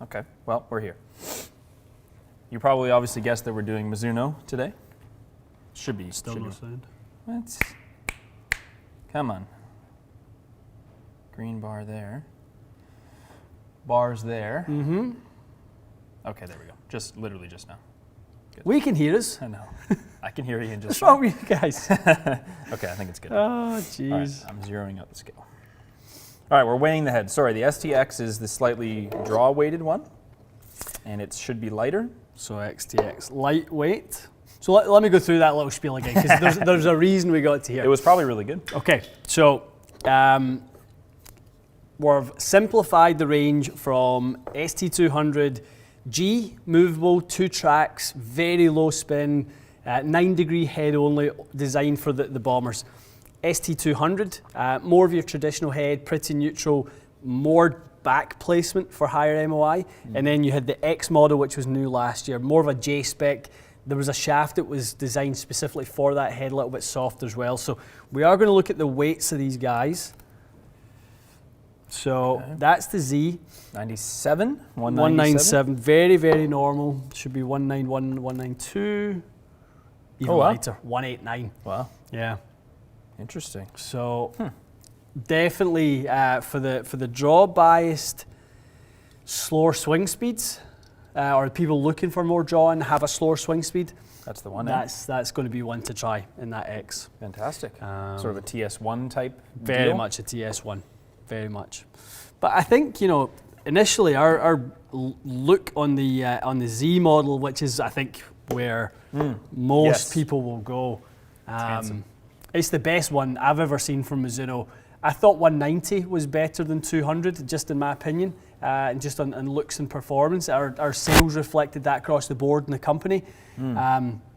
Okay, well, we're here. You probably obviously guessed that we're doing Mizuno today. Should be. Still no sound. What? Come on. Green bar there. Bars there. Mm-hmm. Okay, there we go. Literally just now. Good. We can hear us. I know. I can hear you in just What's wrong with you guys? Okay, I think it's good. Oh, jeez. All right, I'm zeroing out the scale. All right, we're weighing the head. Sorry, the STX is the slightly draw-weighted one, and it should be lighter. So XTX, lightweight. So let me go through that little spiel again, because there's a reason we got to here. It was probably really good. Okay, so we've simplified the range from ST200G, movable, 2 tracks, very low spin, 9-degree head only, designed for the bombers. ST200, more of your traditional head, pretty neutral, more back placement for higher MOI. And then you had the X model, which was new last year, more of a J spec. There was a shaft that was designed specifically for that head, a little bit softer as well. So we are going to look at the weights of these guys. So that's the Z. 97? 197. Very, very normal. Should be 191, 192. Even lighter, 189. Wow. Yeah. Interesting. So definitely for the draw biased, slower swing speeds, or people looking for more draw and have a slower swing speed. That's the one. That's going to be one to try in that X. Fantastic. Sort of a TS1 type. Very deal. much a TS1. Very much. But I think, initially our look on the Z model, which is I think where most people will go. It's the best one I've ever seen from Mizuno. I thought 190 was better than 200, just in my opinion, and just on looks and performance. Our sales reflected that across the board in the company.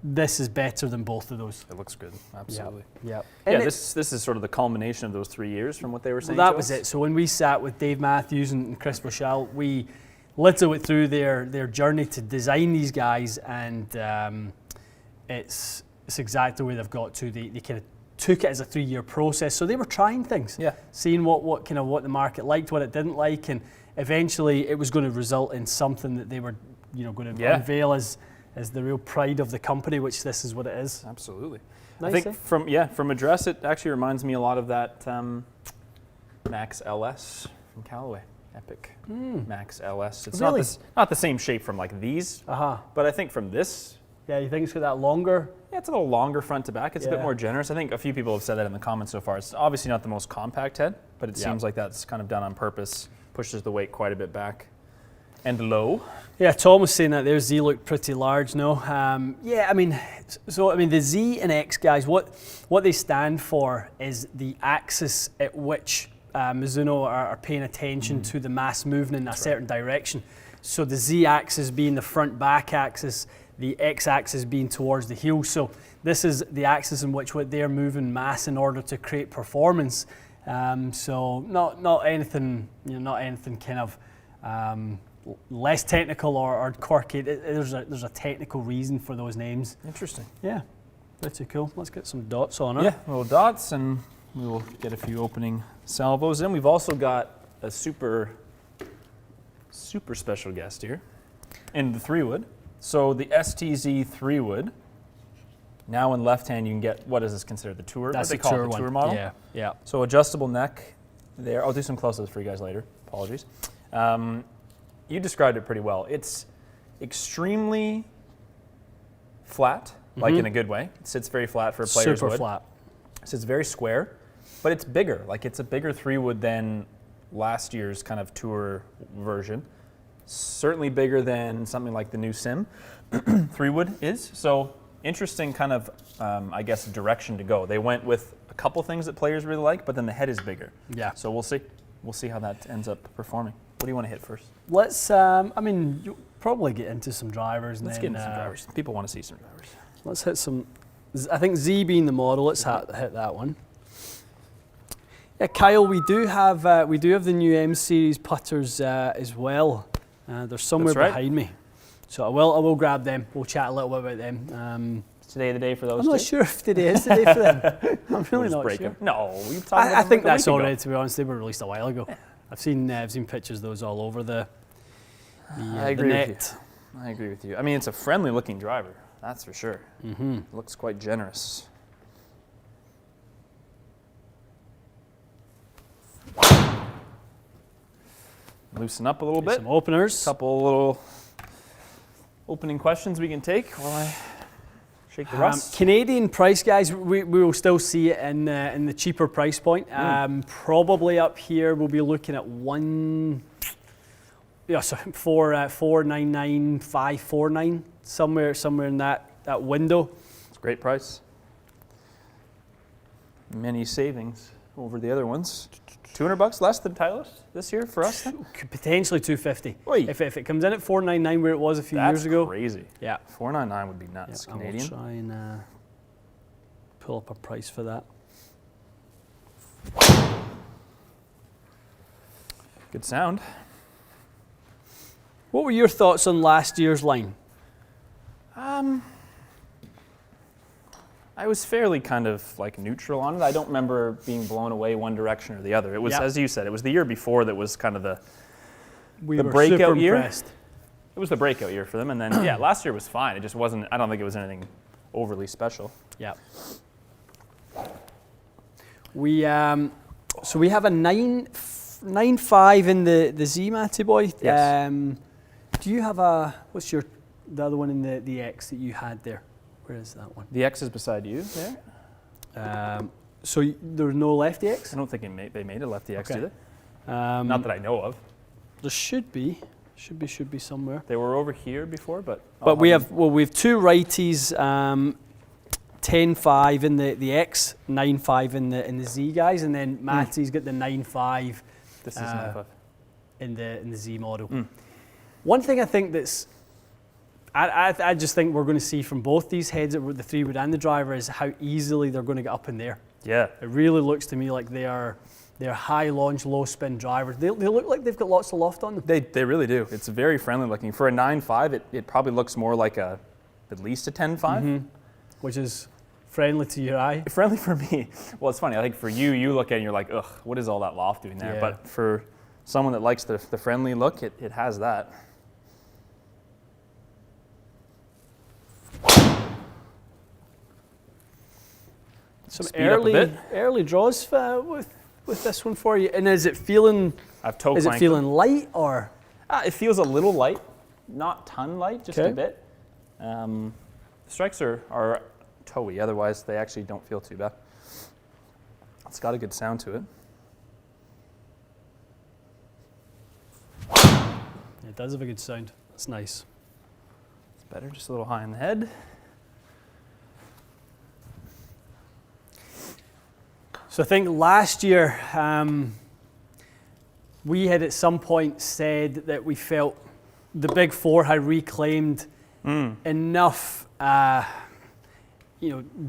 This is better than both of those. It looks good, absolutely. Yep. Yeah, this is sort of the culmination of those 3 years from what they were saying. Well, that was it. So when we sat with Dave Matthews and Chris Bushell, we literally went through their journey to design these guys, and it's exactly where they've got to. They kind of took it as a 3-year process. So they were trying things, seeing what the market liked, what it didn't like, and eventually it was going to result in something that they were going to unveil as the real pride of the company, which this is what it is. Absolutely. Nice, I think from address, it actually reminds me a lot of that Max LS from Callaway. Epic Max LS. It's really? not the same shape from like these, but I think from this. Yeah, you think it's got that longer? Yeah, it's a little longer front to back. It's a bit more generous. I think a few people have said that in the comments so far. It's obviously not the most compact head, but it seems like that's kind of done on purpose. Pushes the weight quite a bit back and low. Yeah, Tom was saying that their Z looked pretty large, no? The Z and X guys, what they stand for is the axis at which Mizuno are paying attention to the mass moving in a certain direction. So the Z axis being the front back axis, the X axis being towards the heel. So this is the axis in which they're moving mass in order to create performance. So not anything, not anything kind of less technical or quirky. There's a technical reason for those names. Interesting. Yeah, pretty cool. Let's get some dots on it. Yeah, little dots, and we will get a few opening salvos in. We've also got a super special guest here in the 3-wood. So the STZ 3-wood. Now in left hand you can get, what is this considered, the Tour? That's what they call it, the Tour model? Yeah. So adjustable neck there. I'll do some close-ups for you guys later. Apologies. You described it pretty well. It's extremely flat, like in a good way. It sits very flat for a player's wood. Super flat. It sits very square, but it's bigger. Like it's a bigger 3-wood than last year's kind of Tour version. Certainly bigger than something like the new Sim 3-wood is. So interesting kind of, I guess, direction to go. They went with a couple things that players really like, but then the head is bigger. Yeah. So we'll see. We'll see how that ends up performing. What do you want to hit first? Let's, you'll probably get into some drivers. Let's get into some drivers. People want to see some drivers. Let's hit some, I think Z being the model, let's hit that one. Yeah, Kyle, we do have the new M Series putters as well. They're somewhere behind me. So I will grab them. We'll chat a little bit about them. Is today the day for those I'm not sure if today is the day for them. I'm really not sure. No, I think that's already, to be honest. They were released a while ago. Yeah. I've seen pictures of those all over the I agree with you. I agree with you. I mean, it's a friendly looking driver, that's for sure. It looks quite generous. Loosen up a little bit. Some openers. Couple little opening questions we can take while I shake the rust. Canadian price, guys, we will still see it in the cheaper price point. Probably up here we'll be looking at 499, 549, somewhere in that window. It's a great price. Many savings over the other ones. $200 less than Titleist this year for us then? Potentially 250. Oy. If it comes in at 499 where it was a few years ago. That's crazy. Yeah. 499 would be nuts. Yeah, Canadian. I will try and pull up a price for that. Good sound. What were your thoughts on last year's line? I was fairly kind of like neutral on it. I don't remember being blown away one direction or the other. It was, as you said, it was the year before that was kind of the breakout year. Impressed. It was the breakout year for them, and then last year was fine. It just wasn't. I don't think it was anything overly special. Yeah. We so we have a 9.5 in the Z, Matty boy. Yes. Do you have what's the other one in the X that you had there? Where is that one? The X is beside you there. So there's no lefty X? I don't think they made a lefty X, Okay. do they? Not that I know of. There should be somewhere. They were over here before, but We have two righties, 10.5 in the X, 9.5 in the Z guys, and then Matty's got the 9.5. This is 9.5 in the Z model. One thing I think that's I just think we're going to see from both these heads, the 3-wood and the driver, is how easily they're going to get up in there. Yeah. It really looks to me like they're high launch, low spin drivers. They look like they've got lots of loft on them. They really do. It's very friendly looking. For a 9.5, it probably looks more like at least a 10.5. Which is friendly to your eye. Friendly for me. Well, it's funny. I think for you look at it and you're like, ugh, what is all that loft doing there? Yeah. But for someone that likes the friendly look, it has that. Some Speed up a bit. early draws with this one for you. And is it feeling light or? It feels a little light, not ton light, just a bit. Strikes are towy, otherwise they actually don't feel too bad. It's got a good sound to it. It does have a good sound. That's nice. It's better, just a little high in the head. So I think last year we had at some point said that we felt the Big Four had reclaimed enough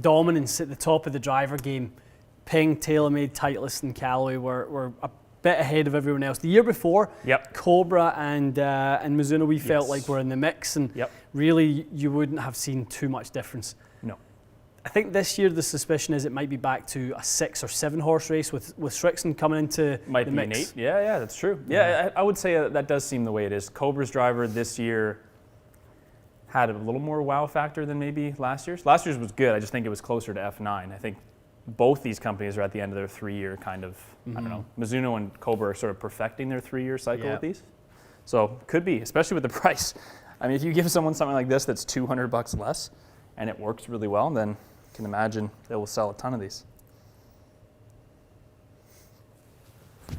dominance at the top of the driver game. Ping, TaylorMade, Titleist and Callaway were a bit ahead of everyone else. The year before, Cobra and Mizuno we felt like were in the mix, and really you wouldn't have seen too much difference. No. I think this year the suspicion is it might be back to a 6 or 7 horse race with Srixon coming into the mix. An 8. Yeah, that's true. Yeah, I would say that does seem the way it is. Cobra's driver this year had a little more wow factor than maybe last year's. Last year's was good. I just think it was closer to F9. I think both these companies are at the end of their 3-year kind of, I don't know, Mizuno and Cobra are sort of perfecting their 3-year cycle with these. So could be, especially with the price. I mean, if you give someone something like this that's $200 less and it works really well, then you can imagine they will sell a ton of these.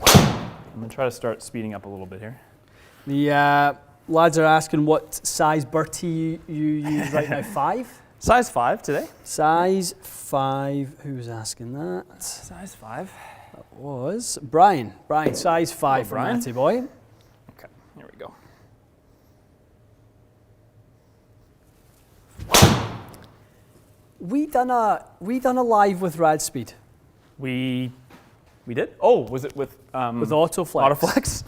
I'm going to try to start speeding up a little bit here. The lads are asking what size Bertie you use right now, 5? Size 5 today. Size 5, who was asking that? Size 5. That was Brian. Brian, size 5 for Brian. Matty boy. Okay, here we go. We done a live with Radspeed. We did? Oh, was it with Autoflex. Autoflex?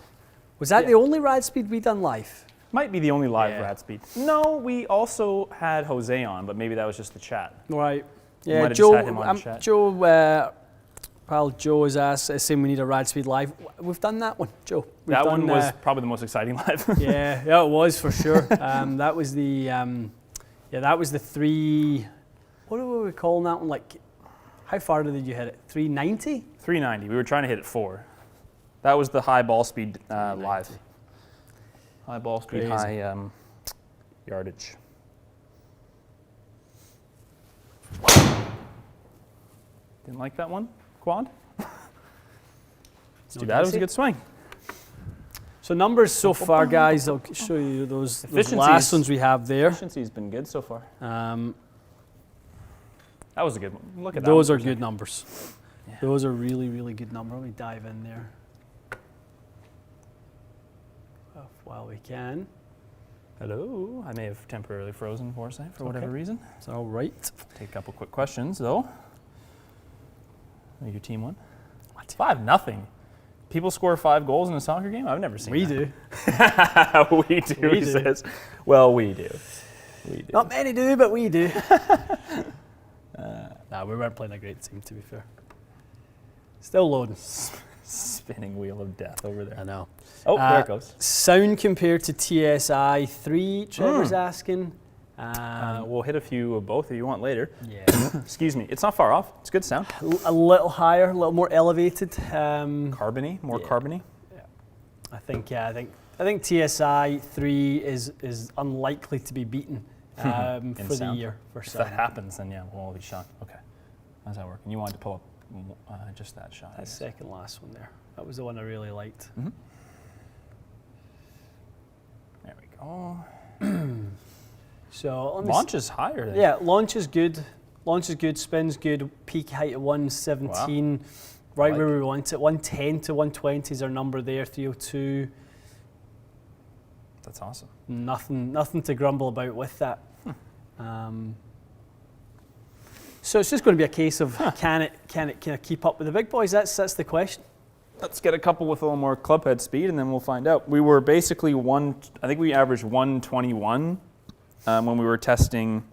Was that the only Radspeed we done live? Might be the only live Radspeed. No, we also had Jose on, but maybe that was just the chat. Right. You Yeah, might have Joe. just had him on chat. Joe Pal Joe is saying we need a Rad Speed Live. We've done that one, Joe. That one was probably the most exciting live. yeah, it was for sure. That was the that was the 3. What are we calling that one? Like, how far did you hit it? 390? 390. We were trying to hit it 4. That was the high ball speed live. High ball speed, Crazy. high yardage. Didn't like that one, quad. It's too bad. It was a good swing. So numbers so far, guys. I'll show you those last ones we have there. Efficiency's been good so far. That was a good one. Look at that. Those are good numbers. Yeah. Those are really, really good numbers. Let me dive in there while we can. Hello. I may have temporarily frozen for a second for whatever reason. It's all right. Take a couple quick questions though. Your team won. What? 5-0. People score 5 goals in a soccer game? I've never seen We that. do. We do, he says. Well, we do. We do. Not many do, but we do. We weren't playing a great team, to be fair. Still loading. Spinning wheel of death over there. I know. Oh, there it goes. Sound compared to TSI 3, Trevor's asking. We'll hit a few of both if you want later. Yeah. Excuse me. It's not far off. It's good sound. A little higher, a little more elevated. Carbony, more carbony. Yeah. I think TSI 3 is unlikely to be beaten for the year. If that happens, then yeah, we'll all be shocked. Okay. How's that working? You wanted to pull up just that shot. That second last one there. That was the one I really liked. Mm-hmm. There we go. So launch is higher. Then. Yeah, launch is good. Launch is good. Spin's good. Peak height at 117. Wow. Right where we want it. 110 to 120 is our number there. 302. That's awesome. Nothing to grumble about with that. So it's just going to be a case of can it kind of keep up with the big boys? That's the question. Let's get a couple with a little more club head speed, and then we'll find out. We were basically I think we averaged 121 when we were testing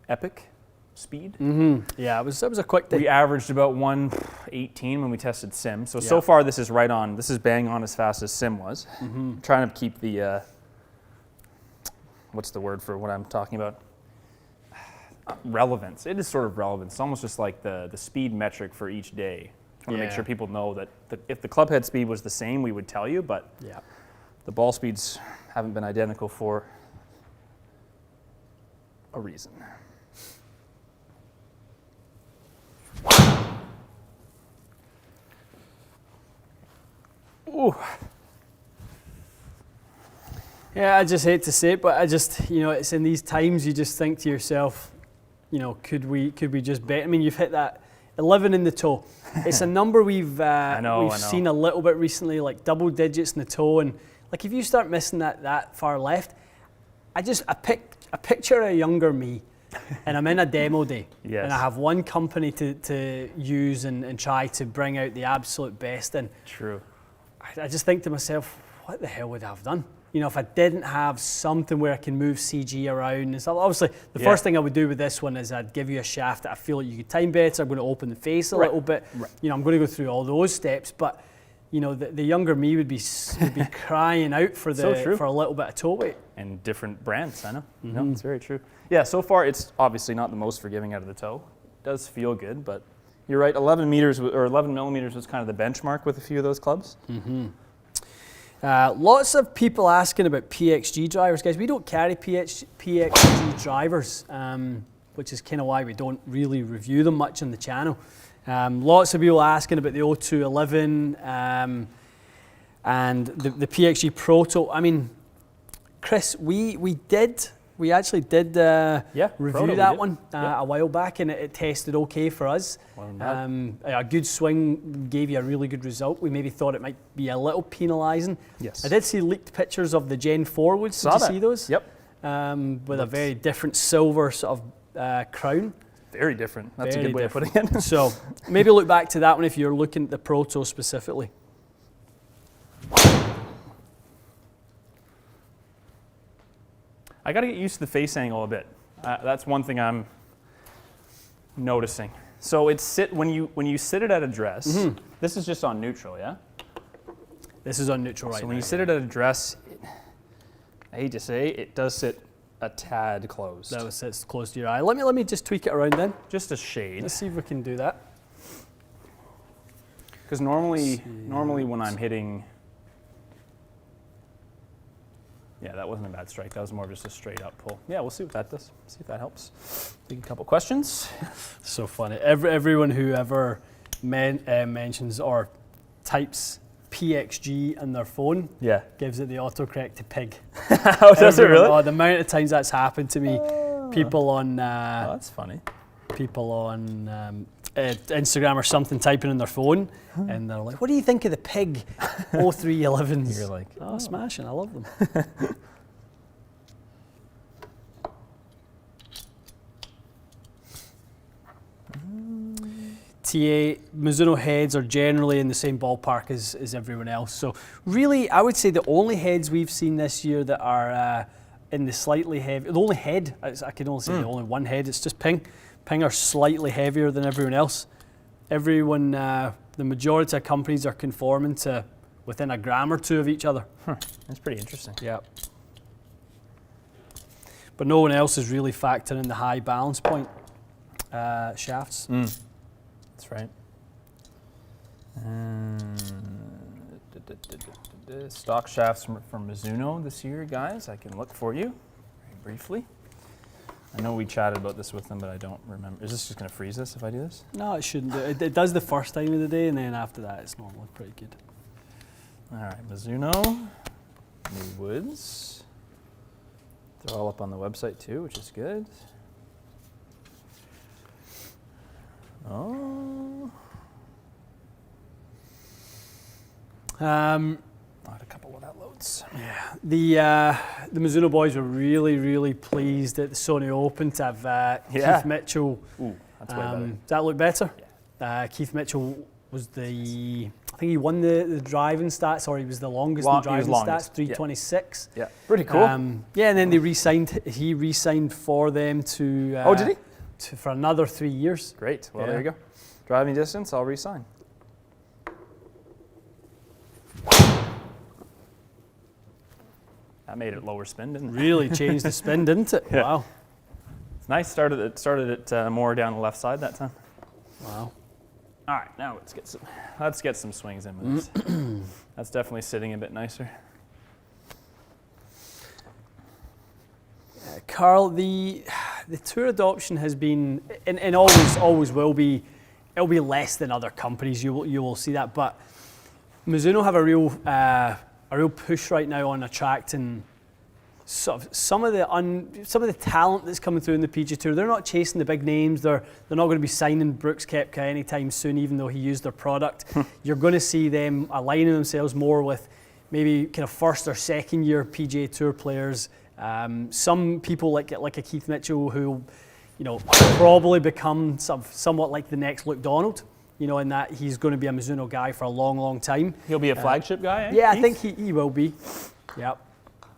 Epic speed. Mm-hmm. Yeah, it was a quick day. We averaged about 118 when we tested Sim. So far this is right on. This is bang on as fast as Sim was. Mm-hmm. I'm trying to keep the what's the word for what I'm talking about? Relevance. It is sort of relevance. It's almost just like the speed metric for each day. I want to make sure people know that if the club head speed was the same, we would tell you, but the ball speeds haven't been identical for a reason. Ooh. Yeah, I just hate to say it, but it's in these times you just think to yourself, could we just bet? I mean, you've hit that 11 in the toe. It's a number we've seen a little bit recently, like double digits in the toe, and like if you start missing that far left, I picture a younger me, and I'm in a demo day, and I have one company to use and try to bring out the absolute best in. True. I just think to myself, what the hell would I have done? If I didn't have something where I can move CG around and stuff. Obviously, the first thing I would do with this one is I'd give you a shaft that I feel like you could time better. I'm going to open the face a little bit. Right. I'm going to go through all those steps. But, the younger me would be crying out for for a little bit of toe weight. And different brands, I know. Mm-hmm. No, it's very true. Yeah, so far it's obviously not the most forgiving out of the toe. It does feel good, but you're right. 11 millimeters was kind of the benchmark with a few of those clubs. Mm-hmm. Lots of people asking about PXG drivers, guys. We don't carry PXG drivers, which is kind of why we don't really review them much on the channel. Lots of people asking about the 0211 and the PXG Proto. I mean, Chris, we actually did review that one a while back, and it tested okay for us. A good swing gave you a really good result. We maybe thought it might be a little penalising. Yes. I did see leaked pictures of the Gen 4 woods. Did you see those? Yep. With a very different silver sort of crown. Very different. That's a good way of putting it. So maybe look back to that one if you're looking at the Proto specifically. I got to get used to the face angle a bit. That's one thing I'm noticing. So it's when you sit it at address. This is just on neutral, yeah. This is on neutral right now. So when you sit it at address, I hate to say, it does sit a tad closed. That sits close to your eye. Let me just tweak it around then. Just a shade. Let's see if we can do that. Because normally when I'm hitting, yeah, that wasn't a bad strike. That was more just a straight up pull. Yeah, we'll see what that does. See if that helps. Take a couple questions. So funny. Everyone who ever mentions or types PXG in their phone, gives it the autocorrect to pig. How does it really? Oh, the amount of times that's happened to me. People on that's funny. People on Instagram or something typing in their phone, and they're like, "What do you think of the pig 0311s?" You're like, "Oh, smashing! I love them." TA Mizuno heads are generally in the same ballpark as everyone else. So really, I would say the only heads we've seen this year that are in the slightly heavy, the only head, I can only say the only one head, it's just Ping. Ping are slightly heavier than everyone else. Everyone, the majority of companies are conforming to within a gram or two of each other. That's pretty interesting. Yeah. But no one else is really factoring in the high balance point shafts. That's right. Stock shafts from Mizuno this year, guys. I can look for you very briefly. I know we chatted about this with them, but I don't remember. Is this just going to freeze us if I do this? No, it shouldn't. It does the first time of the day, and then after that, it's normally pretty good. All right, Mizuno, new woods. They're all up on the website too, which is good. Oh. Not a couple of that loads. Yeah, the Mizuno boys were really pleased at the Sony Open to have Keith Mitchell. Ooh, that's way better. Does that look better? Yeah. Keith Mitchell was I think he won the driving stats, or he was the longest in driving stats, 326. Yeah, pretty cool. And then he re-signed for them to. Oh, did he? For another 3 years. Great. Well, there you go. Driving distance, I'll re-sign. That made it lower spin, didn't it? Really changed the spin, didn't it? Yeah. Wow. It's nice. Started it more down the left side that time. Wow. All right, now let's get some swings in with this. That's definitely sitting a bit nicer. Carl, the tour adoption has been, and always will be, it'll be less than other companies. You will see that, but Mizuno have a real push right now on attracting some of the talent that's coming through in the PGA Tour. They're not chasing the big names. They're not going to be signing Brooks Koepka anytime soon, even though he used their product. You're going to see them aligning themselves more with maybe kind of first or second year PGA Tour players. Some people like a Keith Mitchell who, probably become somewhat like the next Luke Donald. In that he's going to be a Mizuno guy for a long time. He'll be a flagship guy, eh? Yeah, Keith? I think he will be. Yep.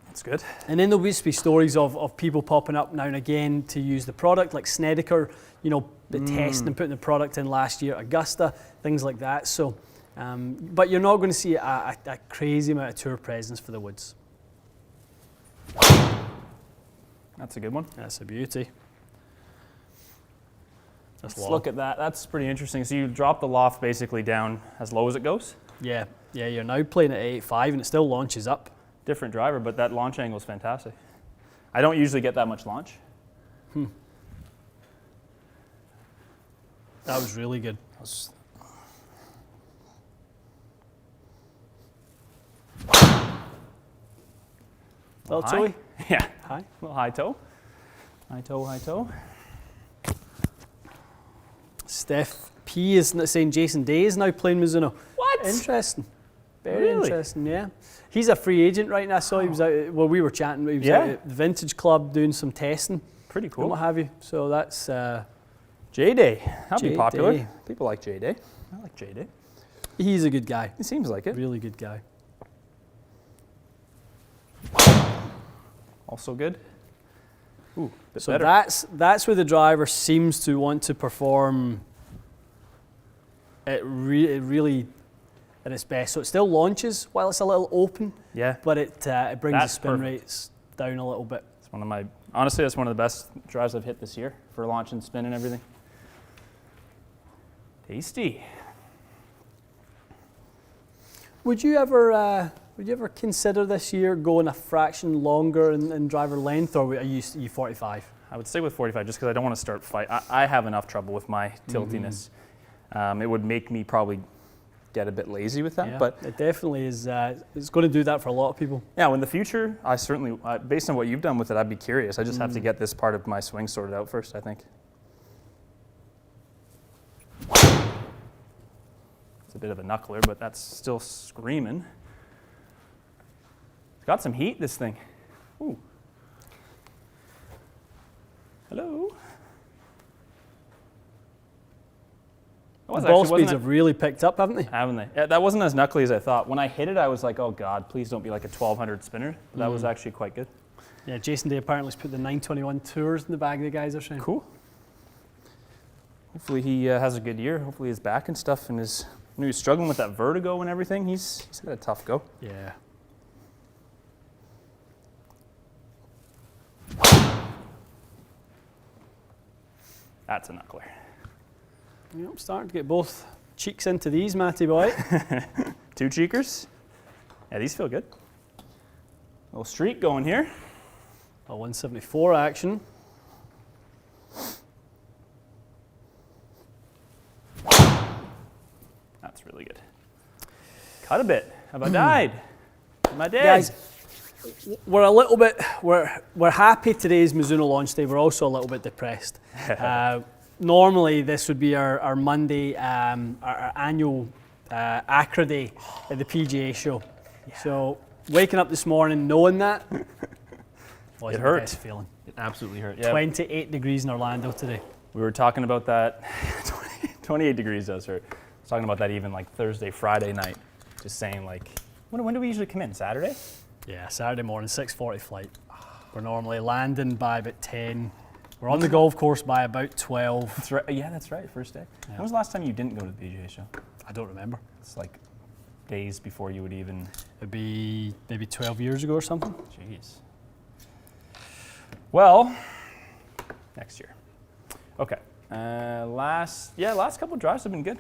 That's good. And then there'll just be stories of people popping up now and again to use the product, like Snedeker, the testing and putting the product in last year, Augusta, things like that. So, but you're not going to see a crazy amount of tour presence for the woods. That's a good one. That's a beauty. Let's look at that. That's pretty interesting. So you drop the loft basically down as low as it goes? Yeah, you're now playing at 8.5 and it still launches up. Different driver, but that launch angle is fantastic. I don't usually get that much launch. That was really good. Little toe? Yeah. High. Little high toe. High toe. Steph P is saying Jason Day is now playing Mizuno. What? Interesting. Very Really? interesting, yeah. He's a free agent right now. I saw he was out, we were chatting, he was out at the Vintage Club doing some testing. Pretty And cool. what have you. So that's... J-Day. That'll be J popular. Day. People like J-Day. I like J-Day. He's a good guy. He seems like it. Really good guy. Also good. Ooh, bit So better. that's where the driver seems to want to perform it really at its best. So it still launches while it's a little open, Yeah. but it brings That's the spin perfect. rates down a little bit. It's honestly, that's one of the best drives I've hit this year for launch and spin and everything. Tasty. Would you ever consider this year going a fraction longer in driver length, or are you 45? I would stay with 45 just because I don't want to start fight. I have enough trouble with my tiltiness. It would make me probably get a bit lazy with that. Yeah, but it definitely is. It's going to do that for a lot of people. yeah, in the future, I certainly, based on what you've done with it, I'd be curious. I just have to get this part of my swing sorted out first, I think. It's a bit of a knuckler, but that's still screaming. It's got some heat, this thing. Ooh. Hello. The ball speeds have really picked up, haven't they? Haven't they? Yeah, that wasn't as knuckly as I thought. When I hit it, I was like, oh God, please don't be like a 1200 spinner. That was actually quite good. Yeah, Jason Day apparently has put the 921 Tours in the bag, the guys are saying. Cool. Hopefully he has a good year. Hopefully he's back and stuff, and he's struggling with that vertigo and everything. He's got a tough go. Yeah. That's a knuckler. Yep, starting to get both cheeks into these, Matty boy. 2 cheekers. Yeah, these feel good. Little streak going here. A 174 action. That's really good. Cut a bit. Have I died? Am I dead? Guys, we're a little bit, we're happy today's Mizuno launch day. We're also a little bit depressed. Normally this would be our Monday, our annual Accra day at the PGA show. Yeah. So waking up this morning knowing that was It the hurt. best feeling. It absolutely hurt. Yeah. 28 degrees in Orlando today. We were talking about that. 28 degrees does hurt. I was talking about that even like Thursday, Friday night. Just saying like, when do we usually come in? Saturday? Yeah, Saturday morning, 6:40 flight. We're normally landing by about 10. We're on the golf course by about 12. That's right. Yeah, that's right. First day. Yeah. When was the last time you didn't go to the PGA show? I don't remember. It's like days before you would even. It'd be maybe 12 years ago or something. Jeez. Well, next year. Okay. Last couple of drives have been good.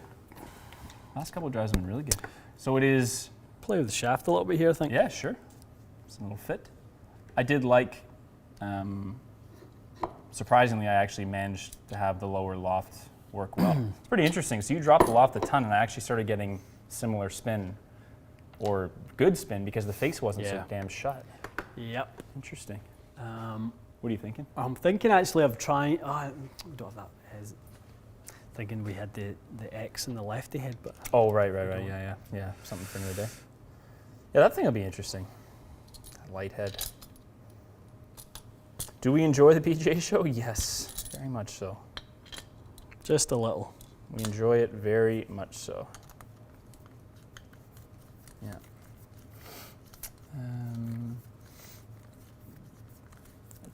Last couple of drives have been really good. So it is. Play with the shaft a little bit here, I think. Yeah, sure. It's a little fit. I did like. Surprisingly, I actually managed to have the lower loft work well. It's pretty interesting. So you dropped the loft a ton, and I actually started getting similar spin, or good spin, because the face wasn't so damn shut. Yep. Interesting. What are you thinking? I'm thinking actually of trying. We don't have that. Thinking we had the X in the lefty head, but. Oh, right. Yeah. Something for another day. Yeah, that thing will be interesting. That light head. Do we enjoy the PGA show? Yes, very much so. Just a little. We enjoy it very much so. Yeah.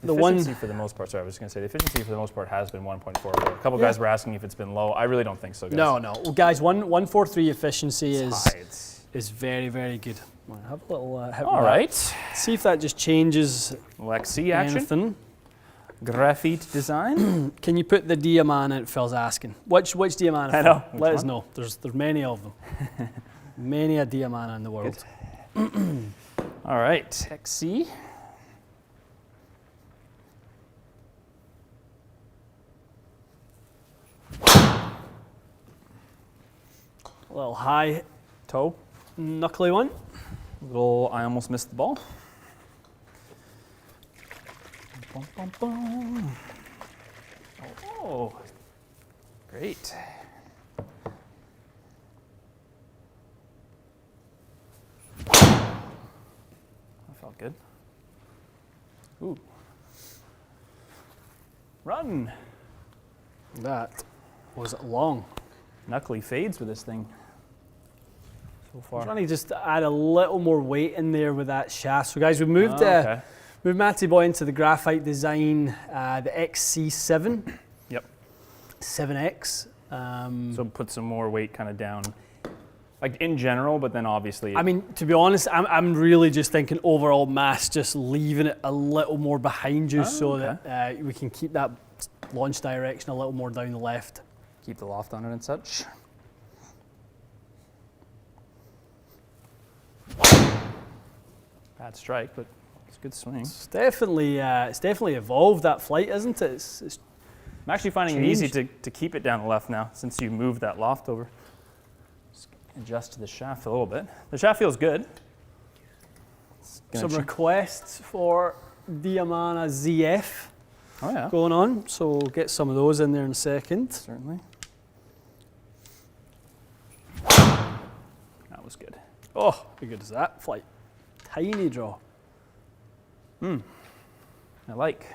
The efficiency for the most part, sorry, I was going to say, the efficiency for the most part has been 1.44. A couple guys were asking if it's been low. I really don't think so, guys. No. Well, guys, 143 efficiency is very, very good. Well, have a little hit all right. See if that just changes Lexi action. anything. Graphite design. Can you put the Diamant in? Phil's asking. Which Diamant? I know. Let us know. There's many of them. Many a Diamant in the world. All right, XC. A little high Toe. knuckly one. I almost missed the ball. Bum, bum, bum. Oh, great. That felt good. Ooh. Run. That was long. Knuckly fades with this thing so I'm far. trying to just add a little more weight in there with that shaft. So guys, we've moved moved Matty Boy into the graphite design, the XC7. Yep. 7X. So put some more weight kind of down, like in general, but then obviously. I mean, to be honest, I'm really just thinking overall mass, just leaving it a little more behind you that we can keep that launch direction a little more down the left. Keep the loft on it and such. Bad strike, but it's a good swing. It's definitely evolved, that flight, isn't it? It's I'm actually finding it easy to keep it down the left now since you moved that loft over. Just adjust to the shaft a little bit. The shaft feels good. Some requests for Diamana ZF going on, so we'll get some of those in there in a second. Certainly. That was good. Oh, how good is that flight? Tiny draw. I like.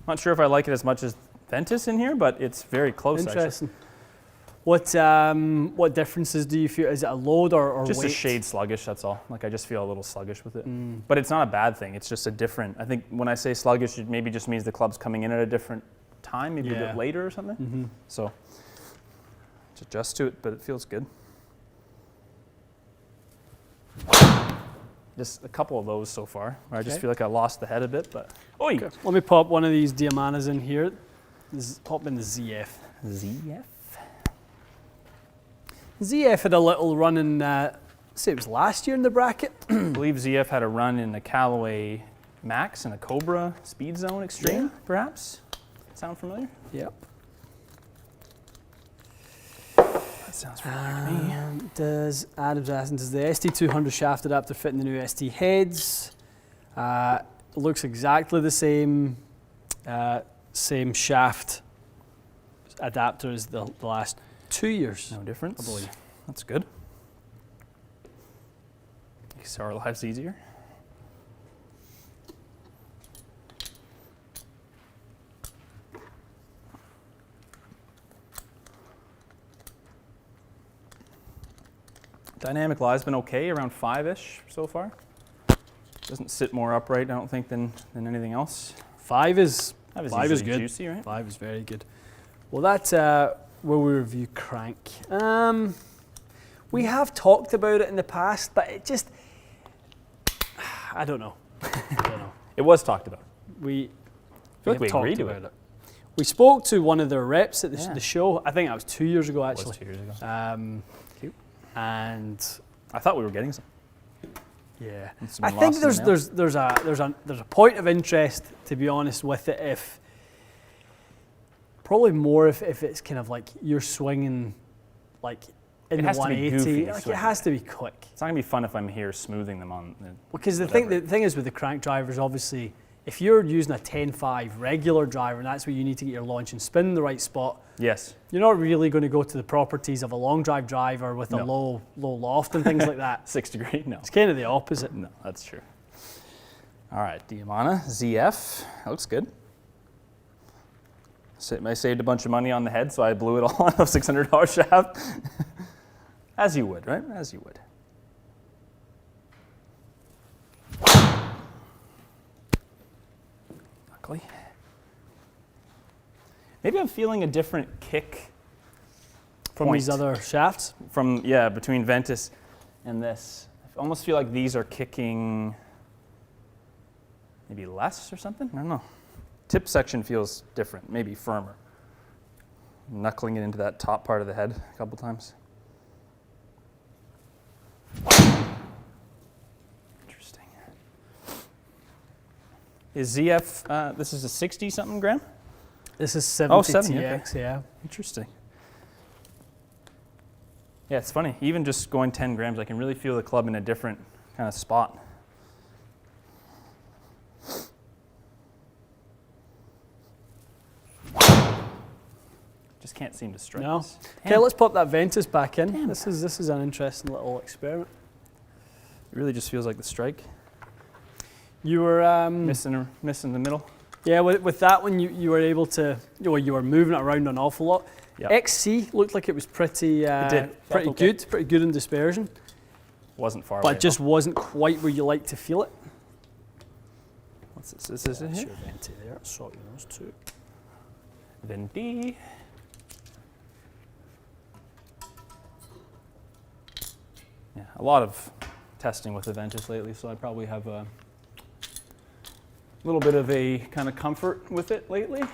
Not sure if I like it as much as Ventus in here, but it's very close. Interesting. What differences do you feel? Is it a load or just weight? a shade sluggish, that's all. Like I just feel a little sluggish with it. But it's not a bad thing. It's just a different, I think when I say sluggish, it maybe just means the club's coming in at a different time, maybe a bit later or something. So just adjust to it, but it feels good. Just a couple of those so far, where I just feel like I lost the head a bit, but oi! Okay. Let me pop one of these Diamanas in here. Pop in the ZF. ZF? ZF had a little run in, say it was last year in the bracket. I believe ZF had a run in the Callaway Max and a Cobra Speed Zone Extreme, perhaps? Sound familiar? Yep. That sounds familiar to me. Does Adam's asking, does the ST200 shaft adapter fit in the new ST heads? It looks exactly the same, same shaft adapter as the last 2 years. No difference. I believe. That's good. Makes our lives easier. Dynamic lie's been okay, around 5-ish so far. Doesn't sit more upright, I don't think, than anything else. 5 is usually good. Juicy, right? 5 is very good. Well, that's where we review crank. We have talked about it in the past, but it just, I don't know. It was talked about. We feel like we talked agreed to about it. We spoke to one of their reps at the show. I think that was 2 years ago, actually. It was 2 years ago. Cute. And I thought we were getting some. yeah, It's I been think lost in the there's a point of interest, to be honest, with it. If probably more if it's kind of like you're swinging like in the 180, like it has to be quick. It's not gonna be fun if I'm here smoothing them on. Because the thing is with the crank drivers, obviously, if you're using a 10.5 regular driver, and that's where you need to get your launch and spin in the right spot. Yes. You're not really going to go to the properties of a long drive driver with a low loft and things like that. 6 degree, no. It's kind of the opposite. No, that's true. All right, Diamana ZF, that looks good. I saved a bunch of money on the head, so I blew it all on a $600 shaft. As you would, right? As you would. Luckily. Maybe I'm feeling a different kick from these other shafts? Between Ventus and this. I almost feel like these are kicking maybe less or something. I don't know. Tip section feels different, maybe firmer. Knuckling it into that top part of the head a couple times. Interesting. Is ZF, this is a 60 something gram? This is 70 70 TX, okay. yeah. Interesting. Yeah, it's funny. Even just going 10 grams, I can really feel the club in a different kind of spot. Just can't seem to strike. No. Okay, let's pop that Ventus back in. Damn. This is an interesting little experiment. It really just feels like the strike. You were missing the middle. Yeah, with that one, you were able to, you were moving it around an awful lot. Yep. XC looked like it was pretty good in dispersion. Wasn't far away. But just wasn't quite where you like to feel it. What's this? Is this it here? Your venti there. Sort those two. Venti. Yeah, a lot of testing with the Ventus lately, so I probably have a little bit of a kind of comfort with it lately. It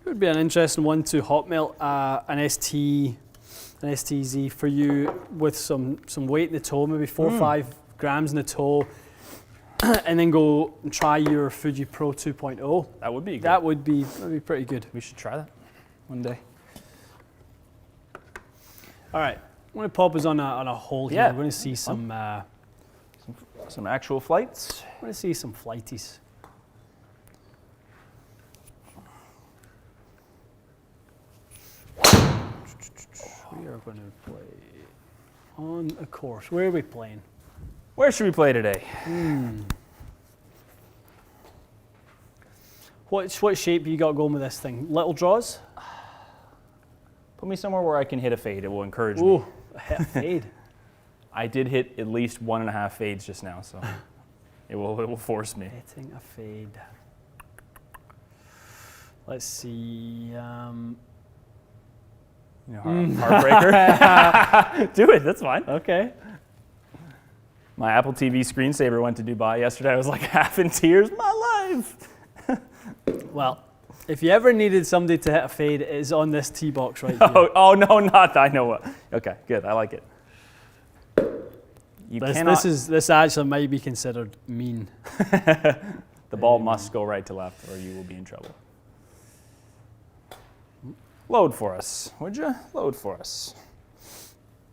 would be an interesting one to hot melt an STZ for you with some weight in the toe, maybe 4 or 5 grams in the toe, and then go and try your Fuji Pro 2.0. That would be good. That'd be pretty good. We should try that one day. All right, I'm going to pop us on a hold here. Yeah. We're going to see some actual flights. I'm going to see some flighties. We are going to play on a course. Where are we playing? Where should we play today? What shape you got going with this thing? Little draws? Put me somewhere where I can hit a fade. It will encourage Ooh, me. hit a fade. I did hit at least 1.5 fades just now, so it will force me. Hitting a fade. Let's see. Heartbreaker. Do it. That's fine. Okay. My Apple TV screensaver went to Dubai yesterday. I was like half in tears. My life. Well, if you ever needed somebody to hit a fade, it is on this tee box right here. Oh no, not that. I know what. Okay, good. I like it. This actually might be considered mean. The ball must go right to left, or you will be in trouble. Load for us, would you? Load for us.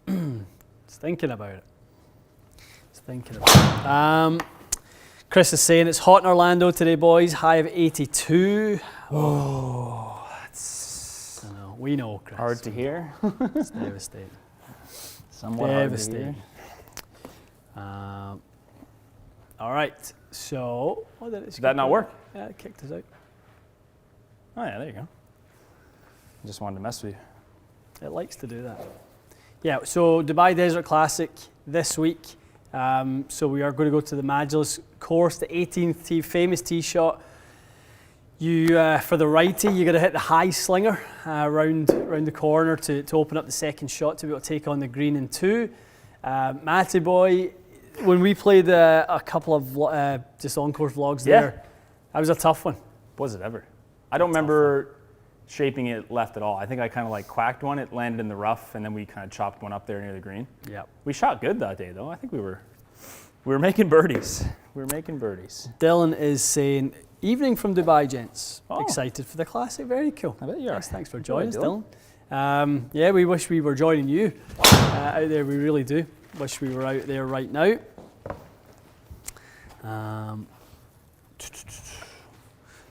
It's thinking about it. Chris is saying it's hot in Orlando today, boys. High of 82. Oh, that's I know. We know, Chris. hard to hear. It's devastating. Somewhat hard to Devastating. hear. All right. So, Did that not work? Yeah, it kicked us out. Oh yeah, there you go. I just wanted to mess with you. It likes to do that. Yeah, so Dubai Desert Classic this week. So we are going to go to the Majlis course, the 18th tee, famous tee shot. You for the righty, you got to hit the high slinger round the corner to open up the second shot to be able to take on the green in 2. Matty boy, when we played a couple of just on-course vlogs there, that was a tough one. Was it ever? I don't remember shaping it left at all. I think I kind of like quacked one. It landed in the rough, and then we kind of chopped one up there near the green. Yeah. We shot good that day, though. I think we were making birdies. We were making birdies. Dylan is saying, evening from Dubai, gents. Oh. Excited for the Classic. Very cool. I bet you are. Thanks for joining us, Dylan. Dylan. Yeah, we wish we were joining you out there. We really do. Wish we were out there right now.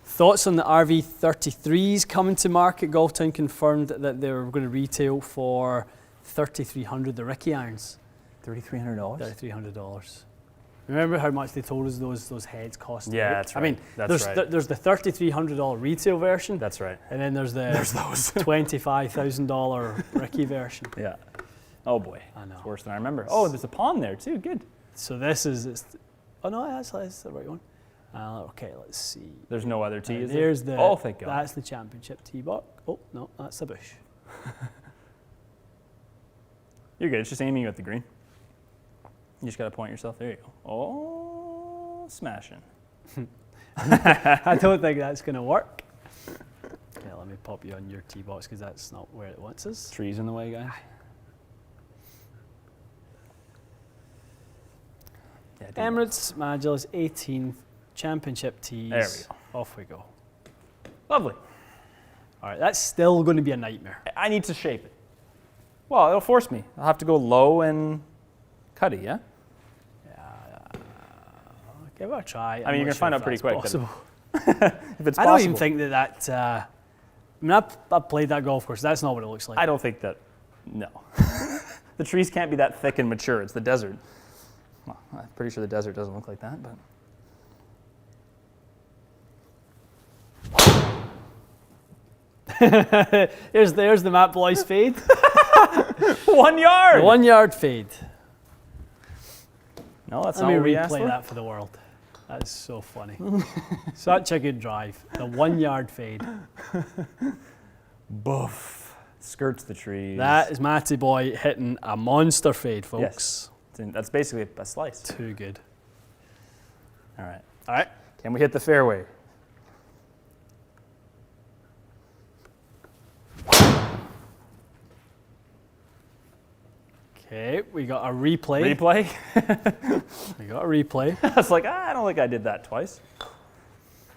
Thoughts on the RV33s coming to market? Golftown confirmed that they were going to retail for $3,300, the Ricky irons. $3,300? $3,300. Remember how much they told us those heads cost? Yeah, that's right. I mean, That's there's the $3,300 retail version. That's right. And then there's those. $25,000 Ricky version. Yeah. Oh boy. I know. It's worse than I remember. Oh, there's a pond there too. Good. So this is, oh no, that's the right one. Okay, let's see. There's no other tee, is there? There's the. Oh, thank God. That's the championship tee box. Oh no, that's the bush. You're good. It's just aiming you at the green. You just got to point yourself. There you go. Oh, smashing. I don't think that's going to work. Okay, let me pop you on your tee box because that's not where it wants us. Trees in the way, guys. Yeah, Emirates Majlis 18th championship tees. There we go. Off we go. Lovely. All right, that's still going to be a nightmare. I need to shape it. Well, it'll force me. I'll have to go low and cutty, yeah? Give it a try. I mean, you're going to find out pretty quick. Possible. If it's possible. I don't even think that. I mean, I've played that golf course. That's not what it looks like. I don't think that. No. The trees can't be that thick and mature. It's the desert. Well, I'm pretty sure the desert doesn't look like that, but. there's the Matt Boyce fade. 1 yard. The 1 yard fade. No, that's Let not me what we asked replay for. that for the world. That's so funny. Such a good drive. The 1 yard fade. Boof. Skirts the trees. That is Matty Boy hitting a monster fade, folks. Yes. That's basically a slice. Too good. All right. All right. Can we hit the fairway? Okay, we got a replay. Replay? We got a replay. I was like, I don't think I did that twice.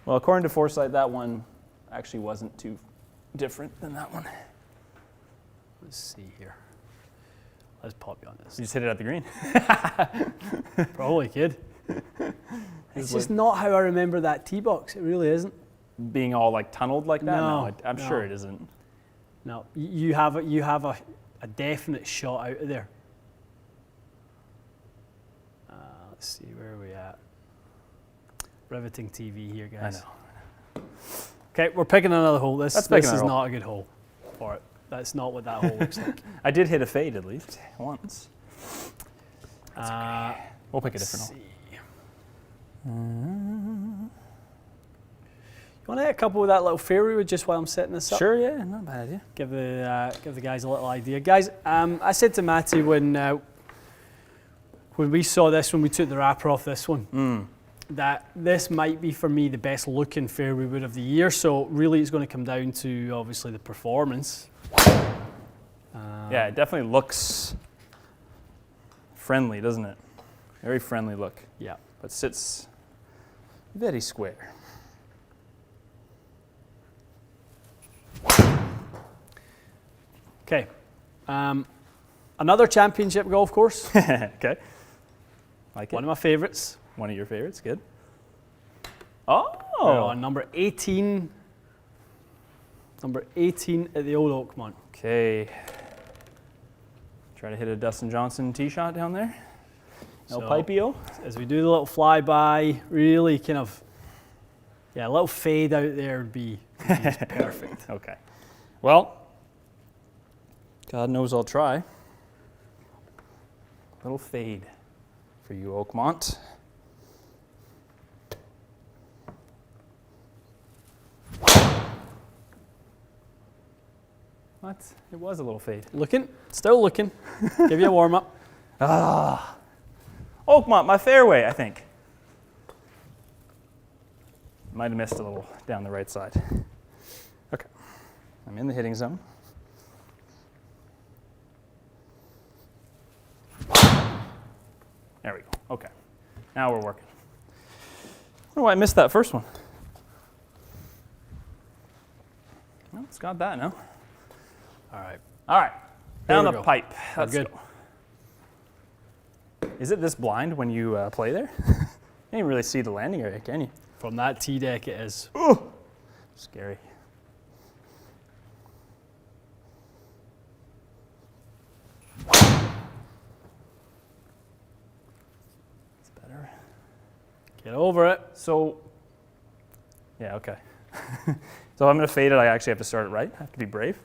Well, according to Foresight, that one actually wasn't too different than that one. Let's see here. Let's pop you on this. You just hit it at the green. Probably, kid. It's just not how I remember that tee box. It really isn't. Being all like tunneled like that? No, I'm sure it isn't. No, you have a definite shot out of there. Let's see, where are we at? Riveting TV here, guys. I know. Okay, we're picking another hole. This is another hole. not a good hole for it. That's not what that hole looks like. I did hit a fade at least once. Okay. We'll pick a different hole. You want to hit a couple with that little fairway wood just while I'm setting this up? Sure, yeah, not a bad idea. Give the guys a little idea. Guys, I said to Matty when we saw this, when we took the wrapper off this one, that this might be for me the best looking fairway wood of the year. So really it's going to come down to obviously the performance. Yeah, it definitely looks friendly, doesn't it? Very friendly look. Yeah. But sits very square. Okay. Another championship golf course. Okay. Like One it. of my favorites. One of your favorites, good. Oh! We're on number 18. Number 18 at the Old Oakmont. Okay. Try to hit a Dustin Johnson tee shot down there. No So- pipey-o. As we do the little flyby, really kind of, a little fade out there would be just perfect. Okay. Well, God knows I'll try. Little fade for you, Oakmont. What? It was a little fade. Looking, still looking. Give you a warm up. Oakmont, my fairway, I think. Might have missed a little down the right side. Okay. I'm in the hitting zone. There we go. Okay. Now we're working. I wonder why I missed that first one. Well, it's got that now. All right. All right. Down we the go. pipe. Let's good. go. Is it this blind when you play there? You can't even really see the landing area, can you? From that tee deck, it is. Ooh. Scary. It's better. Get over it. So, yeah, okay. So if I'm going to fade it, I actually have to start it right. I have to be brave.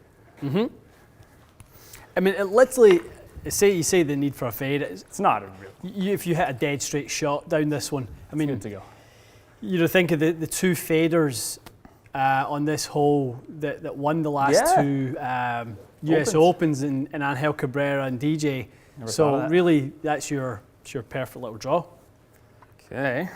I mean, it literally, you say the need for a fade. It's not a real. If you hit a dead straight shot down this one, I mean, Good to go. you think of the two faders on this hole that won the last two US Opens in Angel Cabrera and DJ. Never thought of So that. really, that's your perfect little draw. Okay.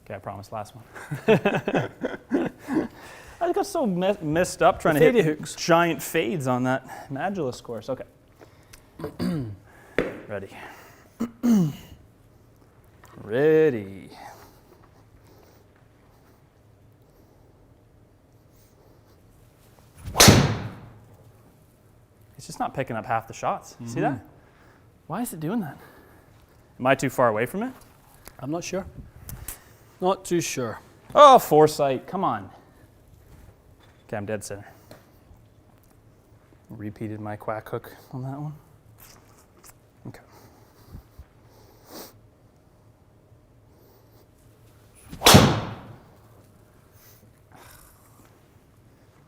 Okay, I promise last one. I got so messed up trying to hit fadey hooks. giant fades on that Magulus course. Okay. Ready. Ready. It's just not picking up half the shots. See that? Why is it doing that? Am I too far away from it? I'm not sure. Not too sure. Oh, Foresight, come on. Okay, I'm dead center. Repeated my quack hook on that one. Okay.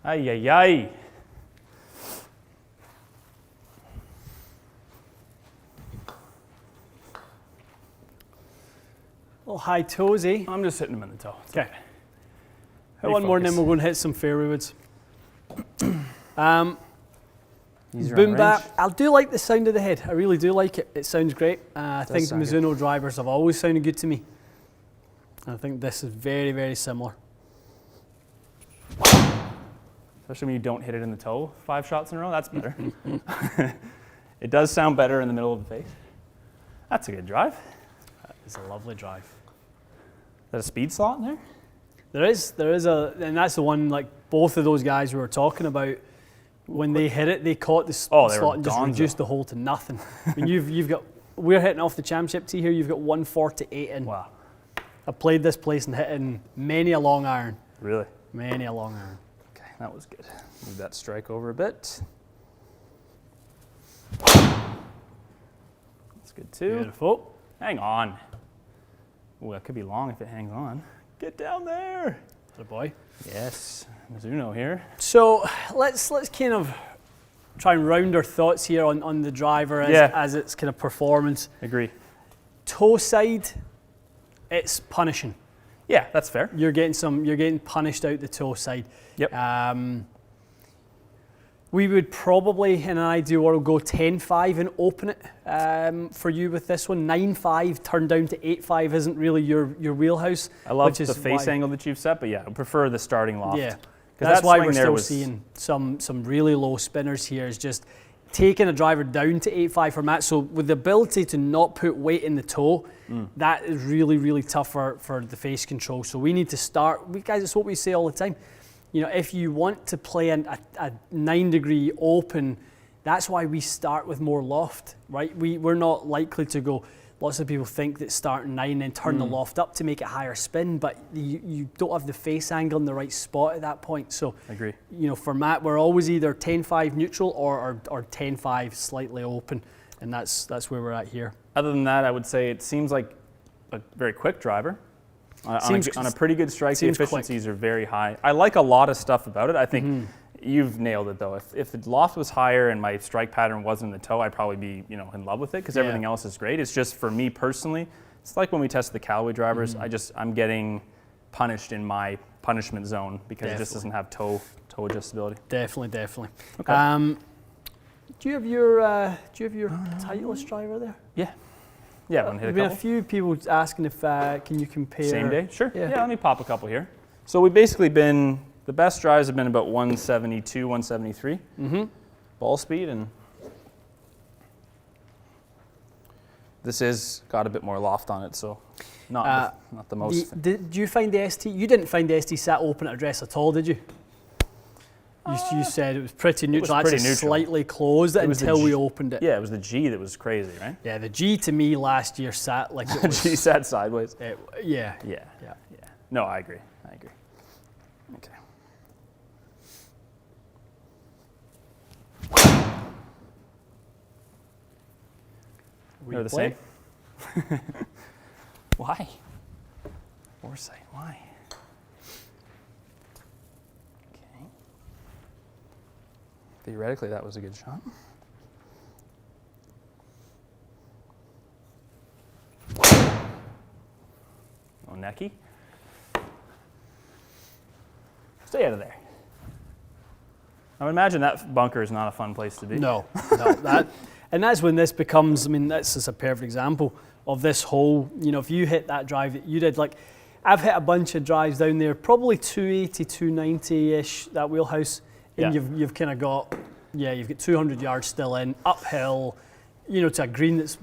Ay, ay, ay. little high toes, eh? I'm just hitting them in the toe. It's Okay. One more and then we're going to hit some fairway woods. Easier on Boom range. bap. I do like the sound of the head. I really do like it. It sounds great. I think sound Mizuno drivers have always sounded good to me. I think this is very, very similar. Especially when you don't hit it in the toe 5 shots in a row, that's better. It does sound better in the middle of the face. That's a good drive. That is a lovely drive. Is that a speed slot in there? There is and that's the one, like both of those guys we were talking about, when they hit it, they caught the slot and just reduced the hole to nothing. I mean, you've got, we're hitting off the championship tee here, you've got 148 in. Wow. I played this place and hit in many a long iron. Really? Many a long iron. Okay, that was good. Move that strike over a bit. That's good too. Beautiful. Hang on. Oh, that could be long if it hangs on. Get down there. Good boy. Yes, Mizuno here. So let's kind of try and round our thoughts here on the driver as its kind of performance. Agree. Toe side, it's punishing. Yeah, that's fair. You're getting punished out the toe side. Yep. We would probably, in an ideal world, go 10-5 and open it for you with this one. 9-5 turned down to 8-5 isn't really your wheelhouse. I love the face angle that you've set, but yeah, I prefer the starting loft. Yeah, that's why we're still seeing some really low spinners here, is just taking a driver down to 8-5 for Matt. So with the ability to not put weight in the toe, that is really, really tough for the face control. So we need to start, guys, it's what we say all the time. You know, if you want to play a 9-degree open, that's why we start with more loft, right? We're not likely to go, lots of people think that starting 9 and turn the loft up to make it higher spin, but you don't have the face angle in the right spot at that point. So, agree. You know, for Matt, we're always either 10-5 neutral or 10-5 slightly open, and that's where we're at here. Other than that, I would say it seems like a very quick driver. On a pretty good strike, the efficiencies are very high. I like a lot of stuff about it. I think you've nailed it though. If the loft was higher and my strike pattern wasn't in the toe, I'd probably be in love with it because everything else is great. It's just for me personally, it's like when we tested the Callaway drivers. I'm getting punished in my punishment zone because it just doesn't have toe adjustability. Definitely. Okay. Do you have your Titleist driver there? Yeah. Yeah, one hit There's a been couple. a few people asking if can you compare. Same day? Sure. Yeah. Yeah, let me pop a couple here. So we've basically been, the best drives have been about 172, 173 ball speed, and this has got a bit more loft on it, so not the most. Did you find the ST? You didn't find the ST sat open at address at all, did you? You said it was pretty neutral. It was pretty Actually neutral. slightly closed it until we opened it. Yeah, it was the G that was crazy, right? Yeah, the G to me last year sat like it was. G sat sideways. Yeah. No, I agree. Okay. They're the same. Why? Foresight, why? Okay. Theoretically, that was a good shot. Oh, necky. Stay out of there. I would imagine that bunker is not a fun place to be. No, and that's when this becomes. I mean, that's just a perfect example of this hole. You know, if you hit that drive that you did, like I've hit a bunch of drives down there, probably 280, 290-ish, that wheelhouse, and you've kind of got, you've got 200 yards still in, uphill, to a green that's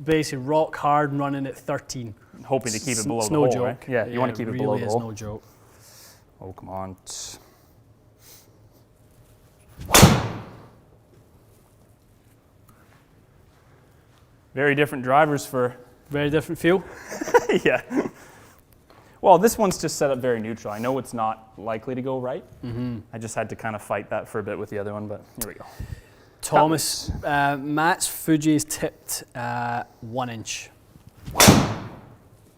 basically rock hard and running at 13. Hoping to keep it below the no hole, joke. right? Yeah, you want to keep it below the hole. It's no joke. Oh, come on. Very different drivers for... Very different feel? Yeah. Well, this one's just set up very neutral. I know it's not likely to go right. I just had to kind of fight that for a bit with the other one, but here we go. Thomas, Matt's Fuji is tipped 1 inch. There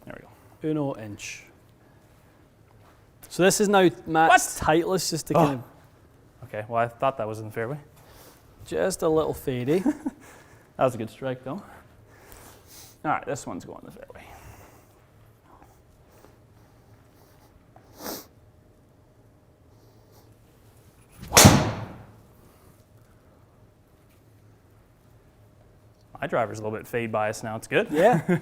we go. 1 inch. So this is now Matt's Titleist, just to kind of... Okay, well, I thought that was in the fairway. Just a little fadey. That was a good strike, though. All right, this one's going in the fairway. My driver's a little bit fade biased now. It's good. Yeah.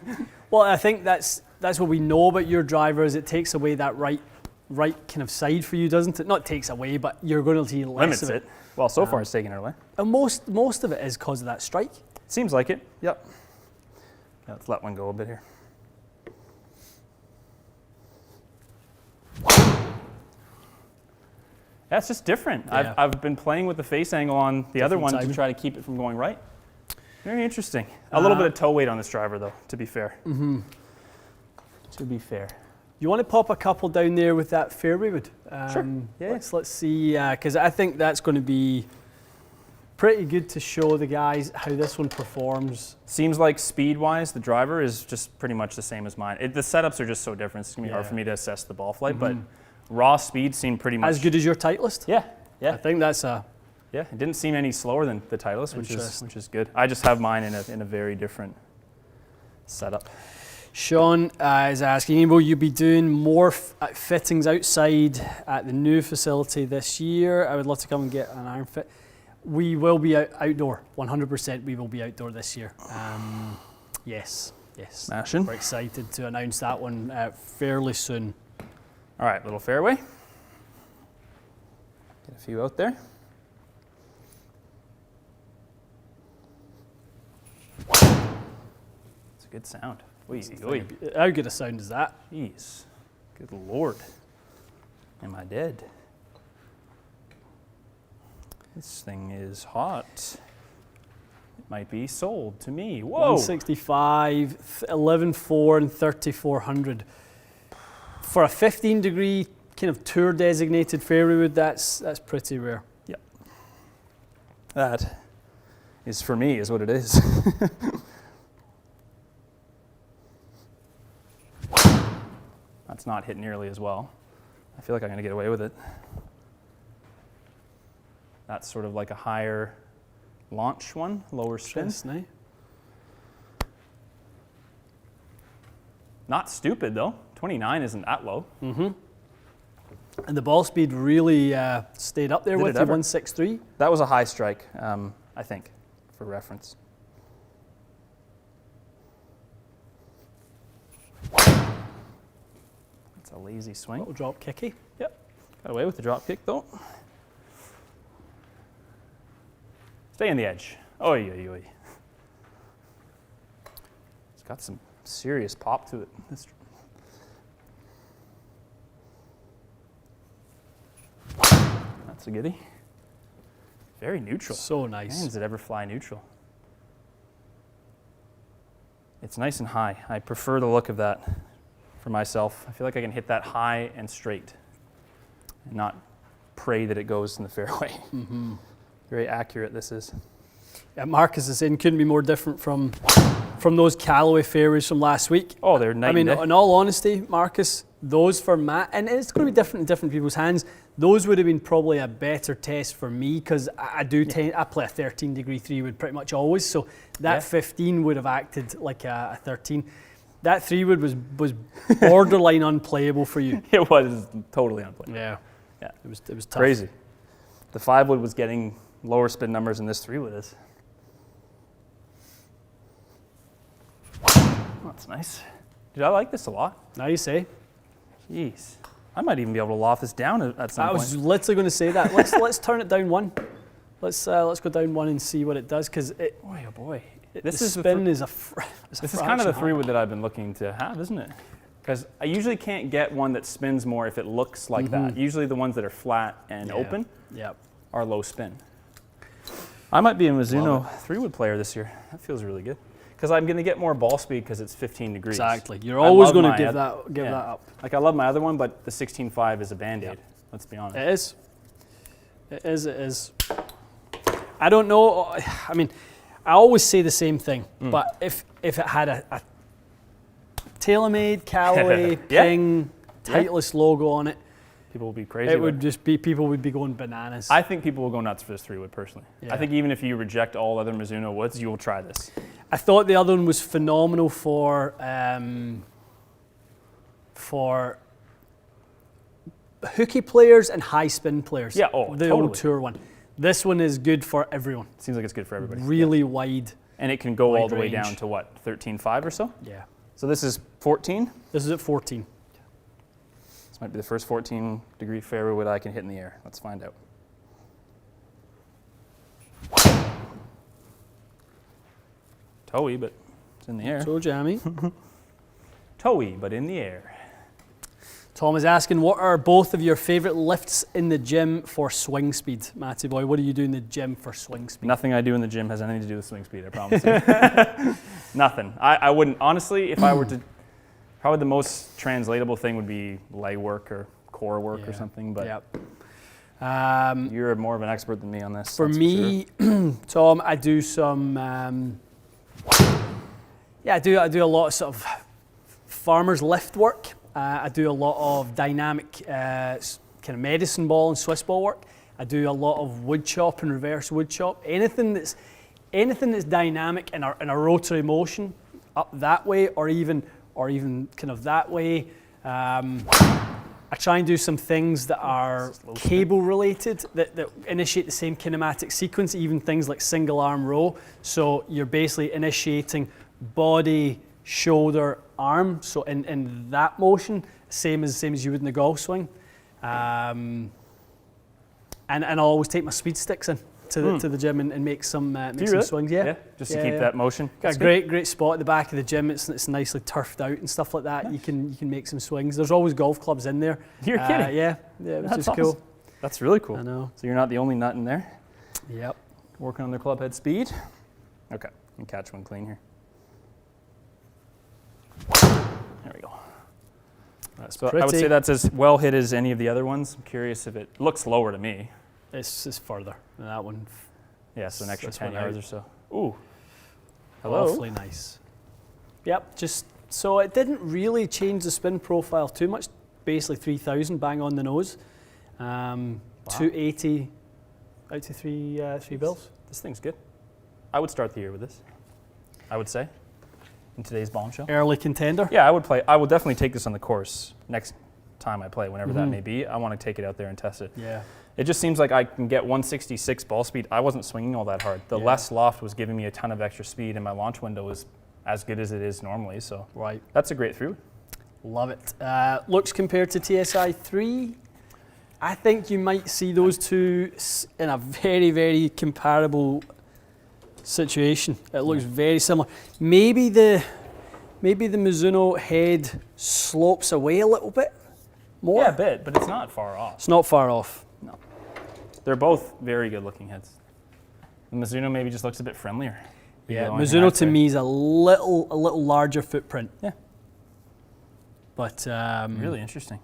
Well, I think that's what we know about your driver is it takes away that right kind of side for you, doesn't it? Not takes away, but you're going to see less Limits of it. Well, so far it's taken it away. And most of it is because of that strike. Seems like it. Yep. Yeah, let's let one go a bit here. That's just different. Yeah. I've been playing with the face angle on the other one timing. to try to keep it from going right. Very interesting. A little bit of toe weight on this driver, though, to be fair. Mm-hmm. To be fair. You want to pop a couple down there with that fairway wood? Sure. Yeah. Let's see, because I think that's going to be pretty good to show the guys how this one performs. Seems like speed-wise, the driver is just pretty much the same as mine. The setups are just so different. It's going to be hard for me to assess the ball flight, but raw speed seemed pretty much... As good as your Titleist? Yeah. I think that's a... Yeah, it didn't seem any slower than the Titleist, which is good. I just have mine in a very different setup. Sean is asking, will you be doing more fittings outside at the new facility this year? I would love to come and get an iron fit. We will be outdoor, 100% we will be outdoor this year. Yes. Smashing. We're excited to announce that one fairly soon. All right, little fairway. Get a few out there. It's a good sound. Oy. How good a sound is that? Jeez. Good Lord. Am I dead? This thing is hot. It might be sold to me. Whoa. 165, 11.4 and 3,400. For a 15-degree kind of tour designated fairway wood, that's pretty rare. Yep. That is for me is what it is. That's not hit nearly as well. I feel like I'm going to get away with it. That's sort of like a higher launch one, lower spin. Interesting. Not stupid though. 29 isn't that low. Mm-hmm. And the ball speed really stayed up there with you, 163. That was a high strike, I think, for reference. That's a lazy swing. Little drop kicky. Yep. Got away with the drop kick though. Stay on the edge. Oy, oy, oy. It's got some serious pop to it. That's a goodie. Very neutral. So nice. Man, does it ever fly neutral? It's nice and high. I prefer the look of that for myself. I feel like I can hit that high and straight and not pray that it goes in the fairway. Mm-hmm. Very accurate this is. Yeah, Marcus is saying couldn't be more different from those Callaway fairways from last week. Oh, they're nice. I mean, in all honesty, Marcus, those for Matt, and it's going to be different in different people's hands. Those would have been probably a better test for me because I play a 13-degree 3-wood pretty much always. So that 15 would have acted like a 13. That 3-wood was borderline unplayable for you. It was totally unplayable. Yeah. It was tough. Crazy. The 5-wood was getting lower spin numbers than this 3-wood is. That's nice. Dude, I like this a lot. Now you say. Jeez. I might even be able to loft this down at some point. I was literally going to say that. Let's turn it down one. Let's go down one and see what it does because it. Boy, oh boy. This is spin is a. This is kind of the 3-wood that I've been looking to have, isn't it? Because I usually can't get one that spins more if it looks like that. Usually the ones that are flat and open are low spin. I might be a Mizuno 3-wood player this year. That feels really good. Because I'm going to get more ball speed because it's 15 degrees. Exactly. You're always going to give that up. Like I love my other one, but the 16.5 is a Band-Aid. Let's be honest. It is. It is. I don't know. I mean, I always say the same thing, but if it had a TaylorMade, Callaway, Ping, Titleist logo on it, people will be crazy. It would just be, people would be going bananas. I think people will go nuts for this 3-wood personally. I think even if you reject all other Mizuno woods, you will try this. I thought the other one was phenomenal for hooky players and high spin players. Yeah, the old tour one. This one is good for everyone. Seems like it's good for everybody. Really wide. And it can go all Wide the way range. down to what, 13.5 or so? Yeah. So this is 14. This is at 14. This might be the first 14-degree fairway wood I can hit in the air. Let's find out. Toey, but it's in the air. So jammy. Toey, but in the air. Tom is asking, what are both of your favourite lifts in the gym for swing speed? Matty boy, what do you do in the gym for swing speed? Nothing I do in the gym has anything to do with swing speed, I promise you. Nothing. I wouldn't, honestly, if I were to, probably the most translatable thing would be leg work or core work or something, but yep. You're more of an expert than me on this. For me, sure. Tom, I do some, I do a lot of sort of farmer's lift work. I do a lot of dynamic kind of medicine ball and Swiss ball work. I do a lot of wood chop and reverse wood chop. Anything that's dynamic in a rotary motion up that way, or even kind of that way. I try and do some things that are cable related that initiate the same kinematic sequence, even things like single arm row. So you're basically initiating body, shoulder, arm. So in that motion, same as you would in the golf swing. And I'll always take my speed sticks in to the gym and make some swings. Yeah, just to keep that motion. Got a great spot at the back of the gym. It's nicely turfed out and stuff like that. Nice. You can make some swings. There's always golf clubs in there. You're kidding? Yeah, which is awesome. cool. That's really cool. I know. So you're not the only nut in there. Yep. Working on their club head speed. Okay, and catch one clean here. There we go. So I would say that's as well hit as any of the other ones. I'm curious if it looks lower to me. It's further than that one. Yeah, so an extra This 10 one yards out. or so. Ooh. Hello. Awfully nice. Yep, just so it didn't really change the spin profile too much. Basically 3,000 bang on the nose. 280 out to three bills. This thing's good. I would start the year with this, I would say, in today's bombshell. Early contender. Yeah, I will definitely take this on the course next time I play, whenever that may be. I want to take it out there and test it. Yeah. It just seems like I can get 166 ball speed. I wasn't swinging all that hard. The less loft was giving me a ton of extra speed, and my launch window was as good as it is normally. So that's a great through. Love it. Looks compared to TSI 3, I think you might see those two in a very, very comparable situation. It looks very similar. Maybe the Mizuno head slopes away a little bit more. Yeah, a bit, but it's not far off. It's not far off. No. They're both very good looking heads. The Mizuno maybe just looks a bit friendlier. Yeah, Mizuno to me is a little larger footprint. Yeah. But really interesting.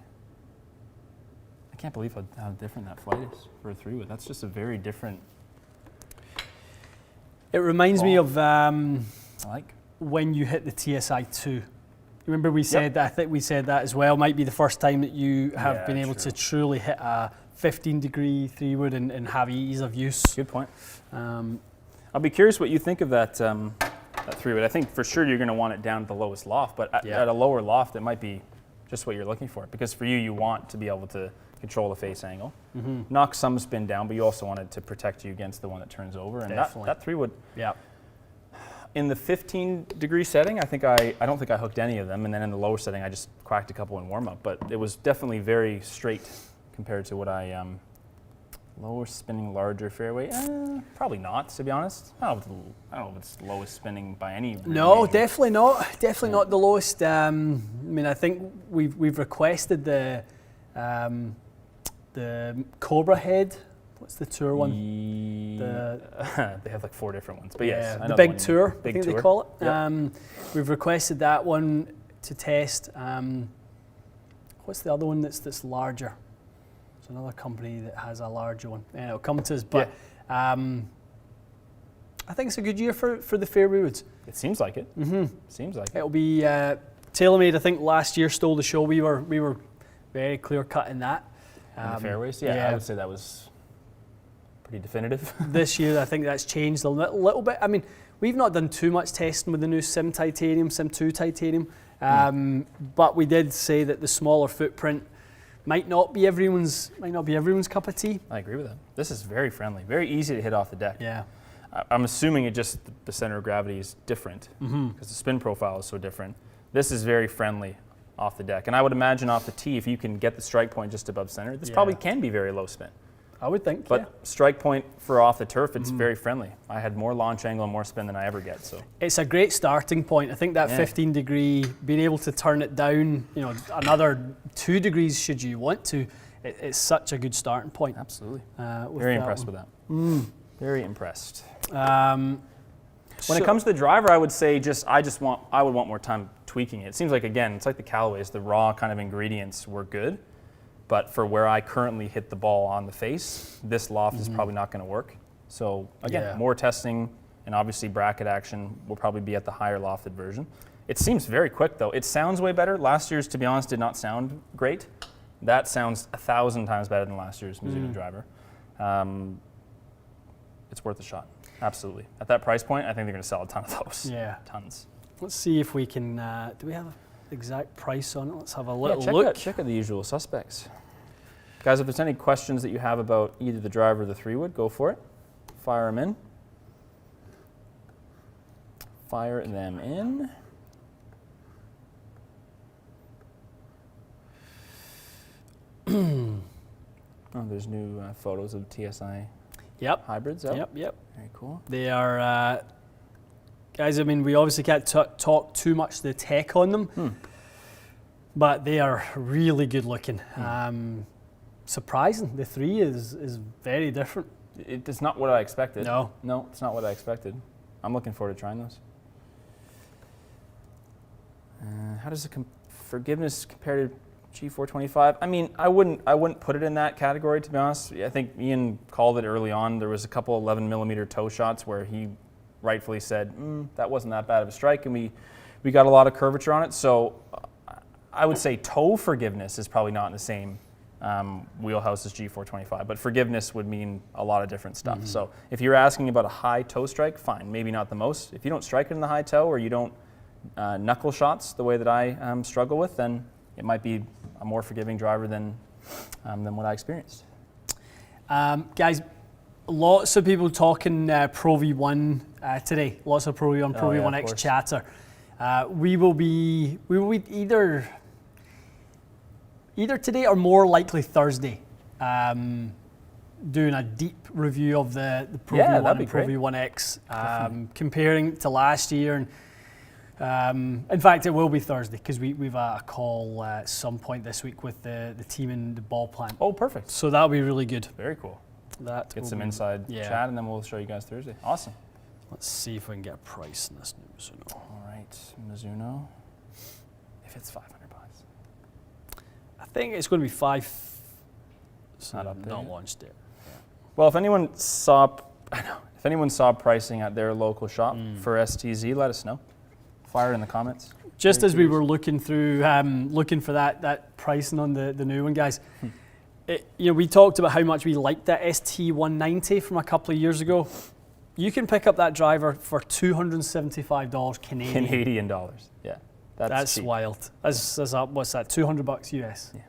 I can't believe how different that flight is for a 3-wood. That's just a very different. It reminds me of like when you hit the TSI 2. Remember we said that? I think we said that as well. Might be the first time that you have been able to truly hit a 15-degree 3-wood and have ease of use. Good point. I'll be curious what you think of that 3-wood. I think for sure you're going to want it down at the lowest loft, but at a lower loft, it might be just what you're looking for. Because for you want to be able to control the face angle, knock some spin down, but you also want it to protect you against the one that turns over. And that 3-wood, in the 15-degree setting, I don't think I hooked any of them, and then in the lower setting, I just cracked a couple in warm-up. But it was definitely very straight compared to what I lower spinning, larger fairway. Probably not, to be honest. I don't know if it's lowest spinning by any. No, definitely not. Definitely not the lowest. I mean, I think we've requested the Cobra head. What's the tour one? They have like 4 different ones, but yes, the big tour. Big I think tour. they call it. Yep. We've requested that one to test. What's the other one that's larger? There's another company that has a larger one. It'll come to us, but I think it's a good year for the fairway woods. It seems like it. Seems like it. It'll be TaylorMade. I think last year stole the show. We were very clear cut in that. In the fairways, I would say that was pretty definitive. This year, I think that's changed a little bit. I mean, we've not done too much testing with the new Sim Titanium, Sim 2 Titanium, but we did say that the smaller footprint might not be everyone's cup of tea. I agree with that. This is very friendly, very easy to hit off the deck. Yeah. I'm assuming it just the center of gravity is different because the spin profile is so different. This is very friendly off the deck, and I would imagine off the tee, if you can get the strike point just above center, this probably can be very low spin. I would think, But strike point for off the turf, it's very friendly. I had more launch angle and more spin than I ever get. So it's a great starting point. I think that 15 degree, being able to turn it down, another 2 degrees should you want to, it's such a good starting point. Absolutely. Very impressed with that. Very impressed. When it comes to the driver, I would say I would want more time tweaking it. It seems like, again, it's like the Callaways, the raw kind of ingredients were good, but for where I currently hit the ball on the face, this loft is probably not going to work. So again, more testing, and obviously bracket action will probably be at the higher lofted version. It seems very quick though. It sounds way better. Last year's, to be honest, did not sound great. That sounds 1,000 times better than last year's Mizuno driver. It's worth a shot. Absolutely. At that price point, I think they're going to sell a ton of those. Yeah. Tons. Let's see if we can, do we have an exact price on it? Let's have a little look. Check out the usual suspects. Guys, if there's any questions that you have about either the driver or the 3-wood, go for it. Fire them in. Fire them in. Oh, there's new photos of TSI hybrids out. Yep. Very cool. They are, guys, I mean, we obviously can't talk too much the tech on them, but they are really good looking. Surprising. The 3 is very different. It's not what I expected. No, it's not what I expected. I'm looking forward to trying those. How does the forgiveness compare to G425? I mean, I wouldn't put it in that category, to be honest. I think Ian called it early on. There was a couple 11mm toe shots where he rightfully said, that wasn't that bad of a strike, and we got a lot of curvature on it. So I would say toe forgiveness is probably not in the same wheelhouse as G425, but forgiveness would mean a lot of different stuff. So if you're asking about a high toe strike, fine, maybe not the most. If you don't strike it in the high toe, or you don't knuckle shots the way that I struggle with, then it might be a more forgiving driver than what I experienced. Guys, lots of people talking Pro V1 today. Lots of Pro V1, Pro V1X chatter. We will be either today or more likely Thursday, doing a deep review of the Pro V1 and Pro V1X, comparing to last year. And in fact, it will be Thursday because we've a call at some point this week with the team in the ball plant. Oh, perfect. So that'll be really good. Very cool. Get some inside chat, and then we'll show you guys Thursday. Awesome. Let's see if we can get a price in this new Mizuno. All right, Mizuno. If it's $500. I think it's going to be 5. It's not up there. Not launched yet. Yeah. Well, if anyone saw pricing at their local shop for STZ, let us know. Fire in the comments. Just as we were looking through, looking for that pricing on the new one, guys. We talked about how much we liked that ST190 from a couple of years ago. You can pick up that driver for $275 Canadian. Canadian dollars. Yeah, that's cheap. Wild. That's what's that? $200 US. Yeah.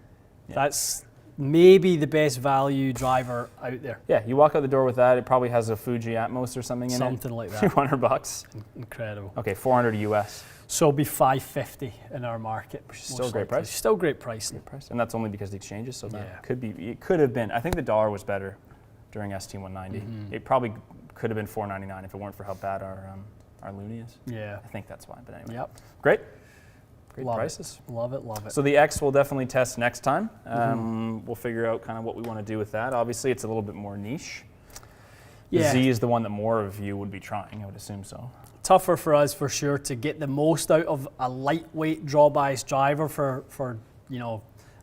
That's maybe the best value driver out there. Yeah, you walk out the door with that. It probably has a Fuji Atmos or something in it. Something like that. $200. Incredible. Okay, $400 US. So it'll be $550 in our market. Which is still a great price. Still great pricing. And that's only because of the exchanges. So that it could have been. I think the dollar was better during ST190. It probably could have been $499 if it weren't for how bad our loonie is. Yeah. I think that's why. But anyway. Yep. Great Love prices. It. Love it. So the X we'll definitely test next time. We'll figure out kind of what we want to do with that. Obviously, it's a little bit more niche. The Z is the one that more of you would be trying, I would assume so. Tougher for us for sure to get the most out of a lightweight draw bias driver for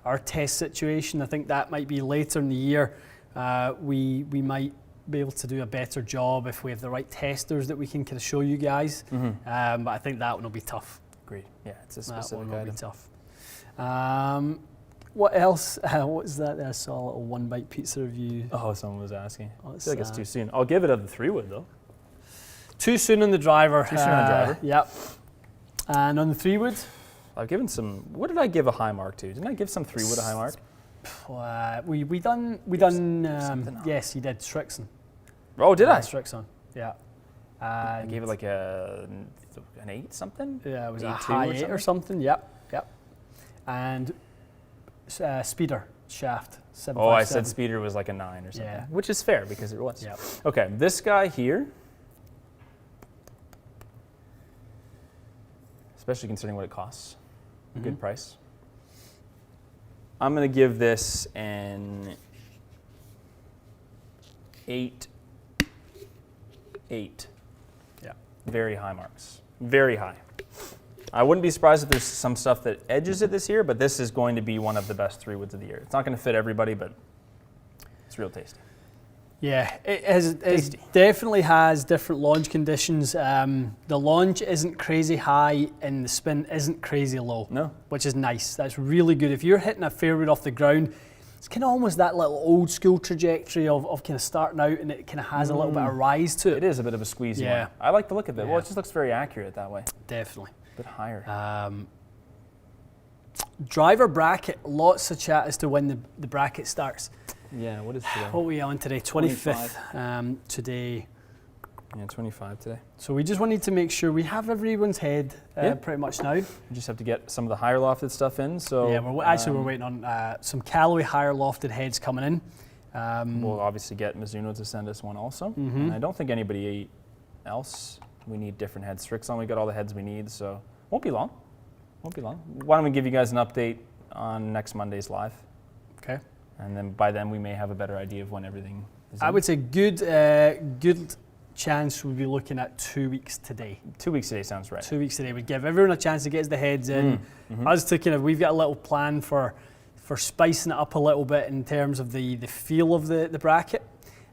our test situation. I think that might be later in the year. We might be able to do a better job if we have the right testers that we can kind of show you guys. But I think that one will be tough. Agreed. Yeah, it's a specific that one item. Will be tough. What else? What is that? I saw a little one bite pizza review. Oh, someone was asking. I feel like it's too soon. I'll give it a 3-wood though. Too soon on the driver. Too soon on the driver. Yep. And on the 3-wood? I've given some. What did I give a high mark to? Didn't I give some 3-wood a high mark? We done. Yes, you did Strixon. Oh, did I? Strixon. Yeah. I gave it like an 8 something. Yeah, it was 8.2 a high 8 or something. Yep. And speeder shaft 757. Oh, I said speeder was like a 9 or something, Yeah. which is fair because it was. Yep. Okay, this guy here, especially considering what it costs, a good price. I'm going to give this an 8. Yeah. Very high marks. Very high. I wouldn't be surprised if there's some stuff that edges it this year, but this is going to be one of the best 3 woods of the year. It's not going to fit everybody, but it's real tasty. Yeah, it definitely has different launch conditions. The launch isn't crazy high and the spin isn't crazy low. No. Which is nice. That's really good. If you're hitting a fairwood off the ground, it's kind of almost that little old school trajectory of kind of starting out, and it kind of has a little bit of rise to it. It is a bit of a squeezy Yeah. one. I like the look of it. Yeah. Well, it just looks very accurate that way. Definitely. A bit higher. Driver bracket, lots of chat as to when the bracket starts. Yeah, what is today? What are we on today? 25th today. Yeah, 25 today. So we just wanted to make sure we have everyone's head pretty much now. We just have to get some of the higher lofted stuff in. So Yeah, we're waiting on some Callaway higher lofted heads coming in. We'll obviously get Mizuno to send us one also. And I don't think anybody else. We need different heads. Strixon, we got all the heads we need, so won't be long. Won't be long. Why don't we give you guys an update on next Monday's live? Okay. And then by then we may have a better idea of when everything is in. I would say good chance we'll be looking at 2 weeks today. 2 weeks today sounds right. 2 weeks today would give everyone a chance to get the heads in. Us to kind of, we've got a little plan for spicing it up a little bit in terms of the feel of the bracket.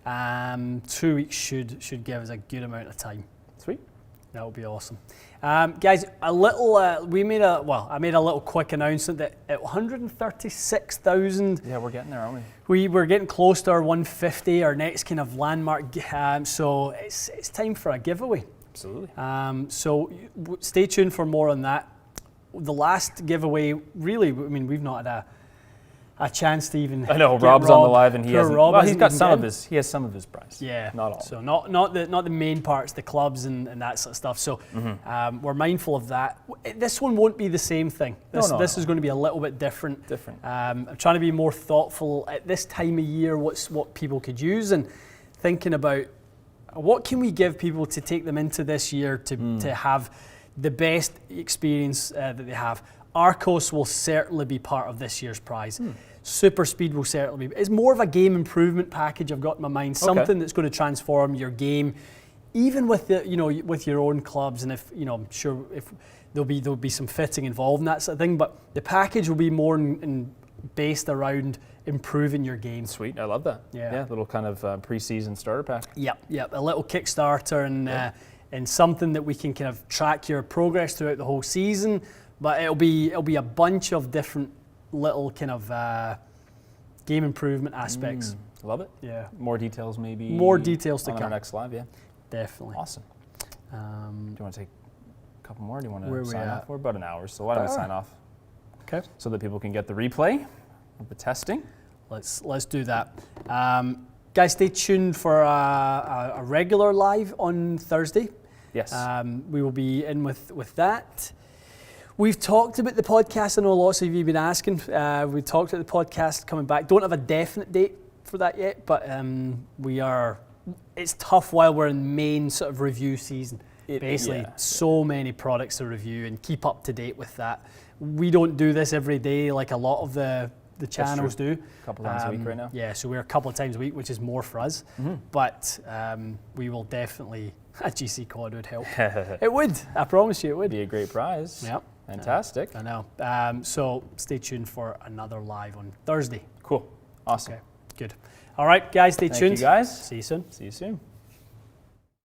2 weeks should give us a good amount of time. Sweet. That would be awesome. Guys, a little, I made a little quick announcement that at 136,000, Yeah, we're getting there, aren't we? we're getting close to our 150, our next kind of landmark. So it's time for a giveaway. Absolutely. So stay tuned for more on that. The last giveaway, really, I mean, we've not had a chance to even. I know get Rob's on the Rob. live and he Poor hasn't. Rob Well, he's hasn't got even some been. of his. He has some of his prize. Yeah, not all. So not the main parts, the clubs and that sort of stuff. So we're mindful of that. This one won't be the same thing. This is going to be a little bit different. I'm trying to be more thoughtful at this time of year. What people could use and thinking about what can we give people to take them into this year to have the best experience that they have. Arcos will certainly be part of this year's prize. Super Speed will certainly be. It's more of a game improvement package I've got in my mind. Something that's going to transform your game, even with with your own clubs. And if I'm sure if there'll be some fitting involved in that sort of thing. But the package will be more based around improving your game. Sweet, I love that. Yeah. Little kind of pre-season starter pack. Yep. A little Kickstarter and something that we can kind of track your progress throughout the whole season. But it'll be a bunch of different little kind of game improvement aspects. Love it. Yeah. More details maybe. More details to on come. our next live. Yeah. Definitely. Awesome. Do you want to take a couple more? Do you want Where to we sign at? off? We're about an hour, so why don't we Alright. sign off Okay. so that people can get the replay of the testing. Let's do that. Guys, stay tuned for a regular live on Thursday. Yes. We will be in with that. We've talked about the podcast. I know lots of you have been asking. We talked about the podcast coming back. Don't have a definite date for that yet, but we are. It's tough while we're in main sort of review season. Basically, so many products to review and keep up to date with that. We don't do this every day like a lot of the channels do. A couple times a week right now. Yeah, so we're a couple of times a week, which is more for us. But we will definitely. A GC Quad would help. It would. I promise you, it would. Be a great prize. Yep. Fantastic. I know. So stay tuned for another live on Thursday. Cool. Awesome. Okay. Good. All right, guys, stay tuned. Thank you, guys. See you soon. See you soon.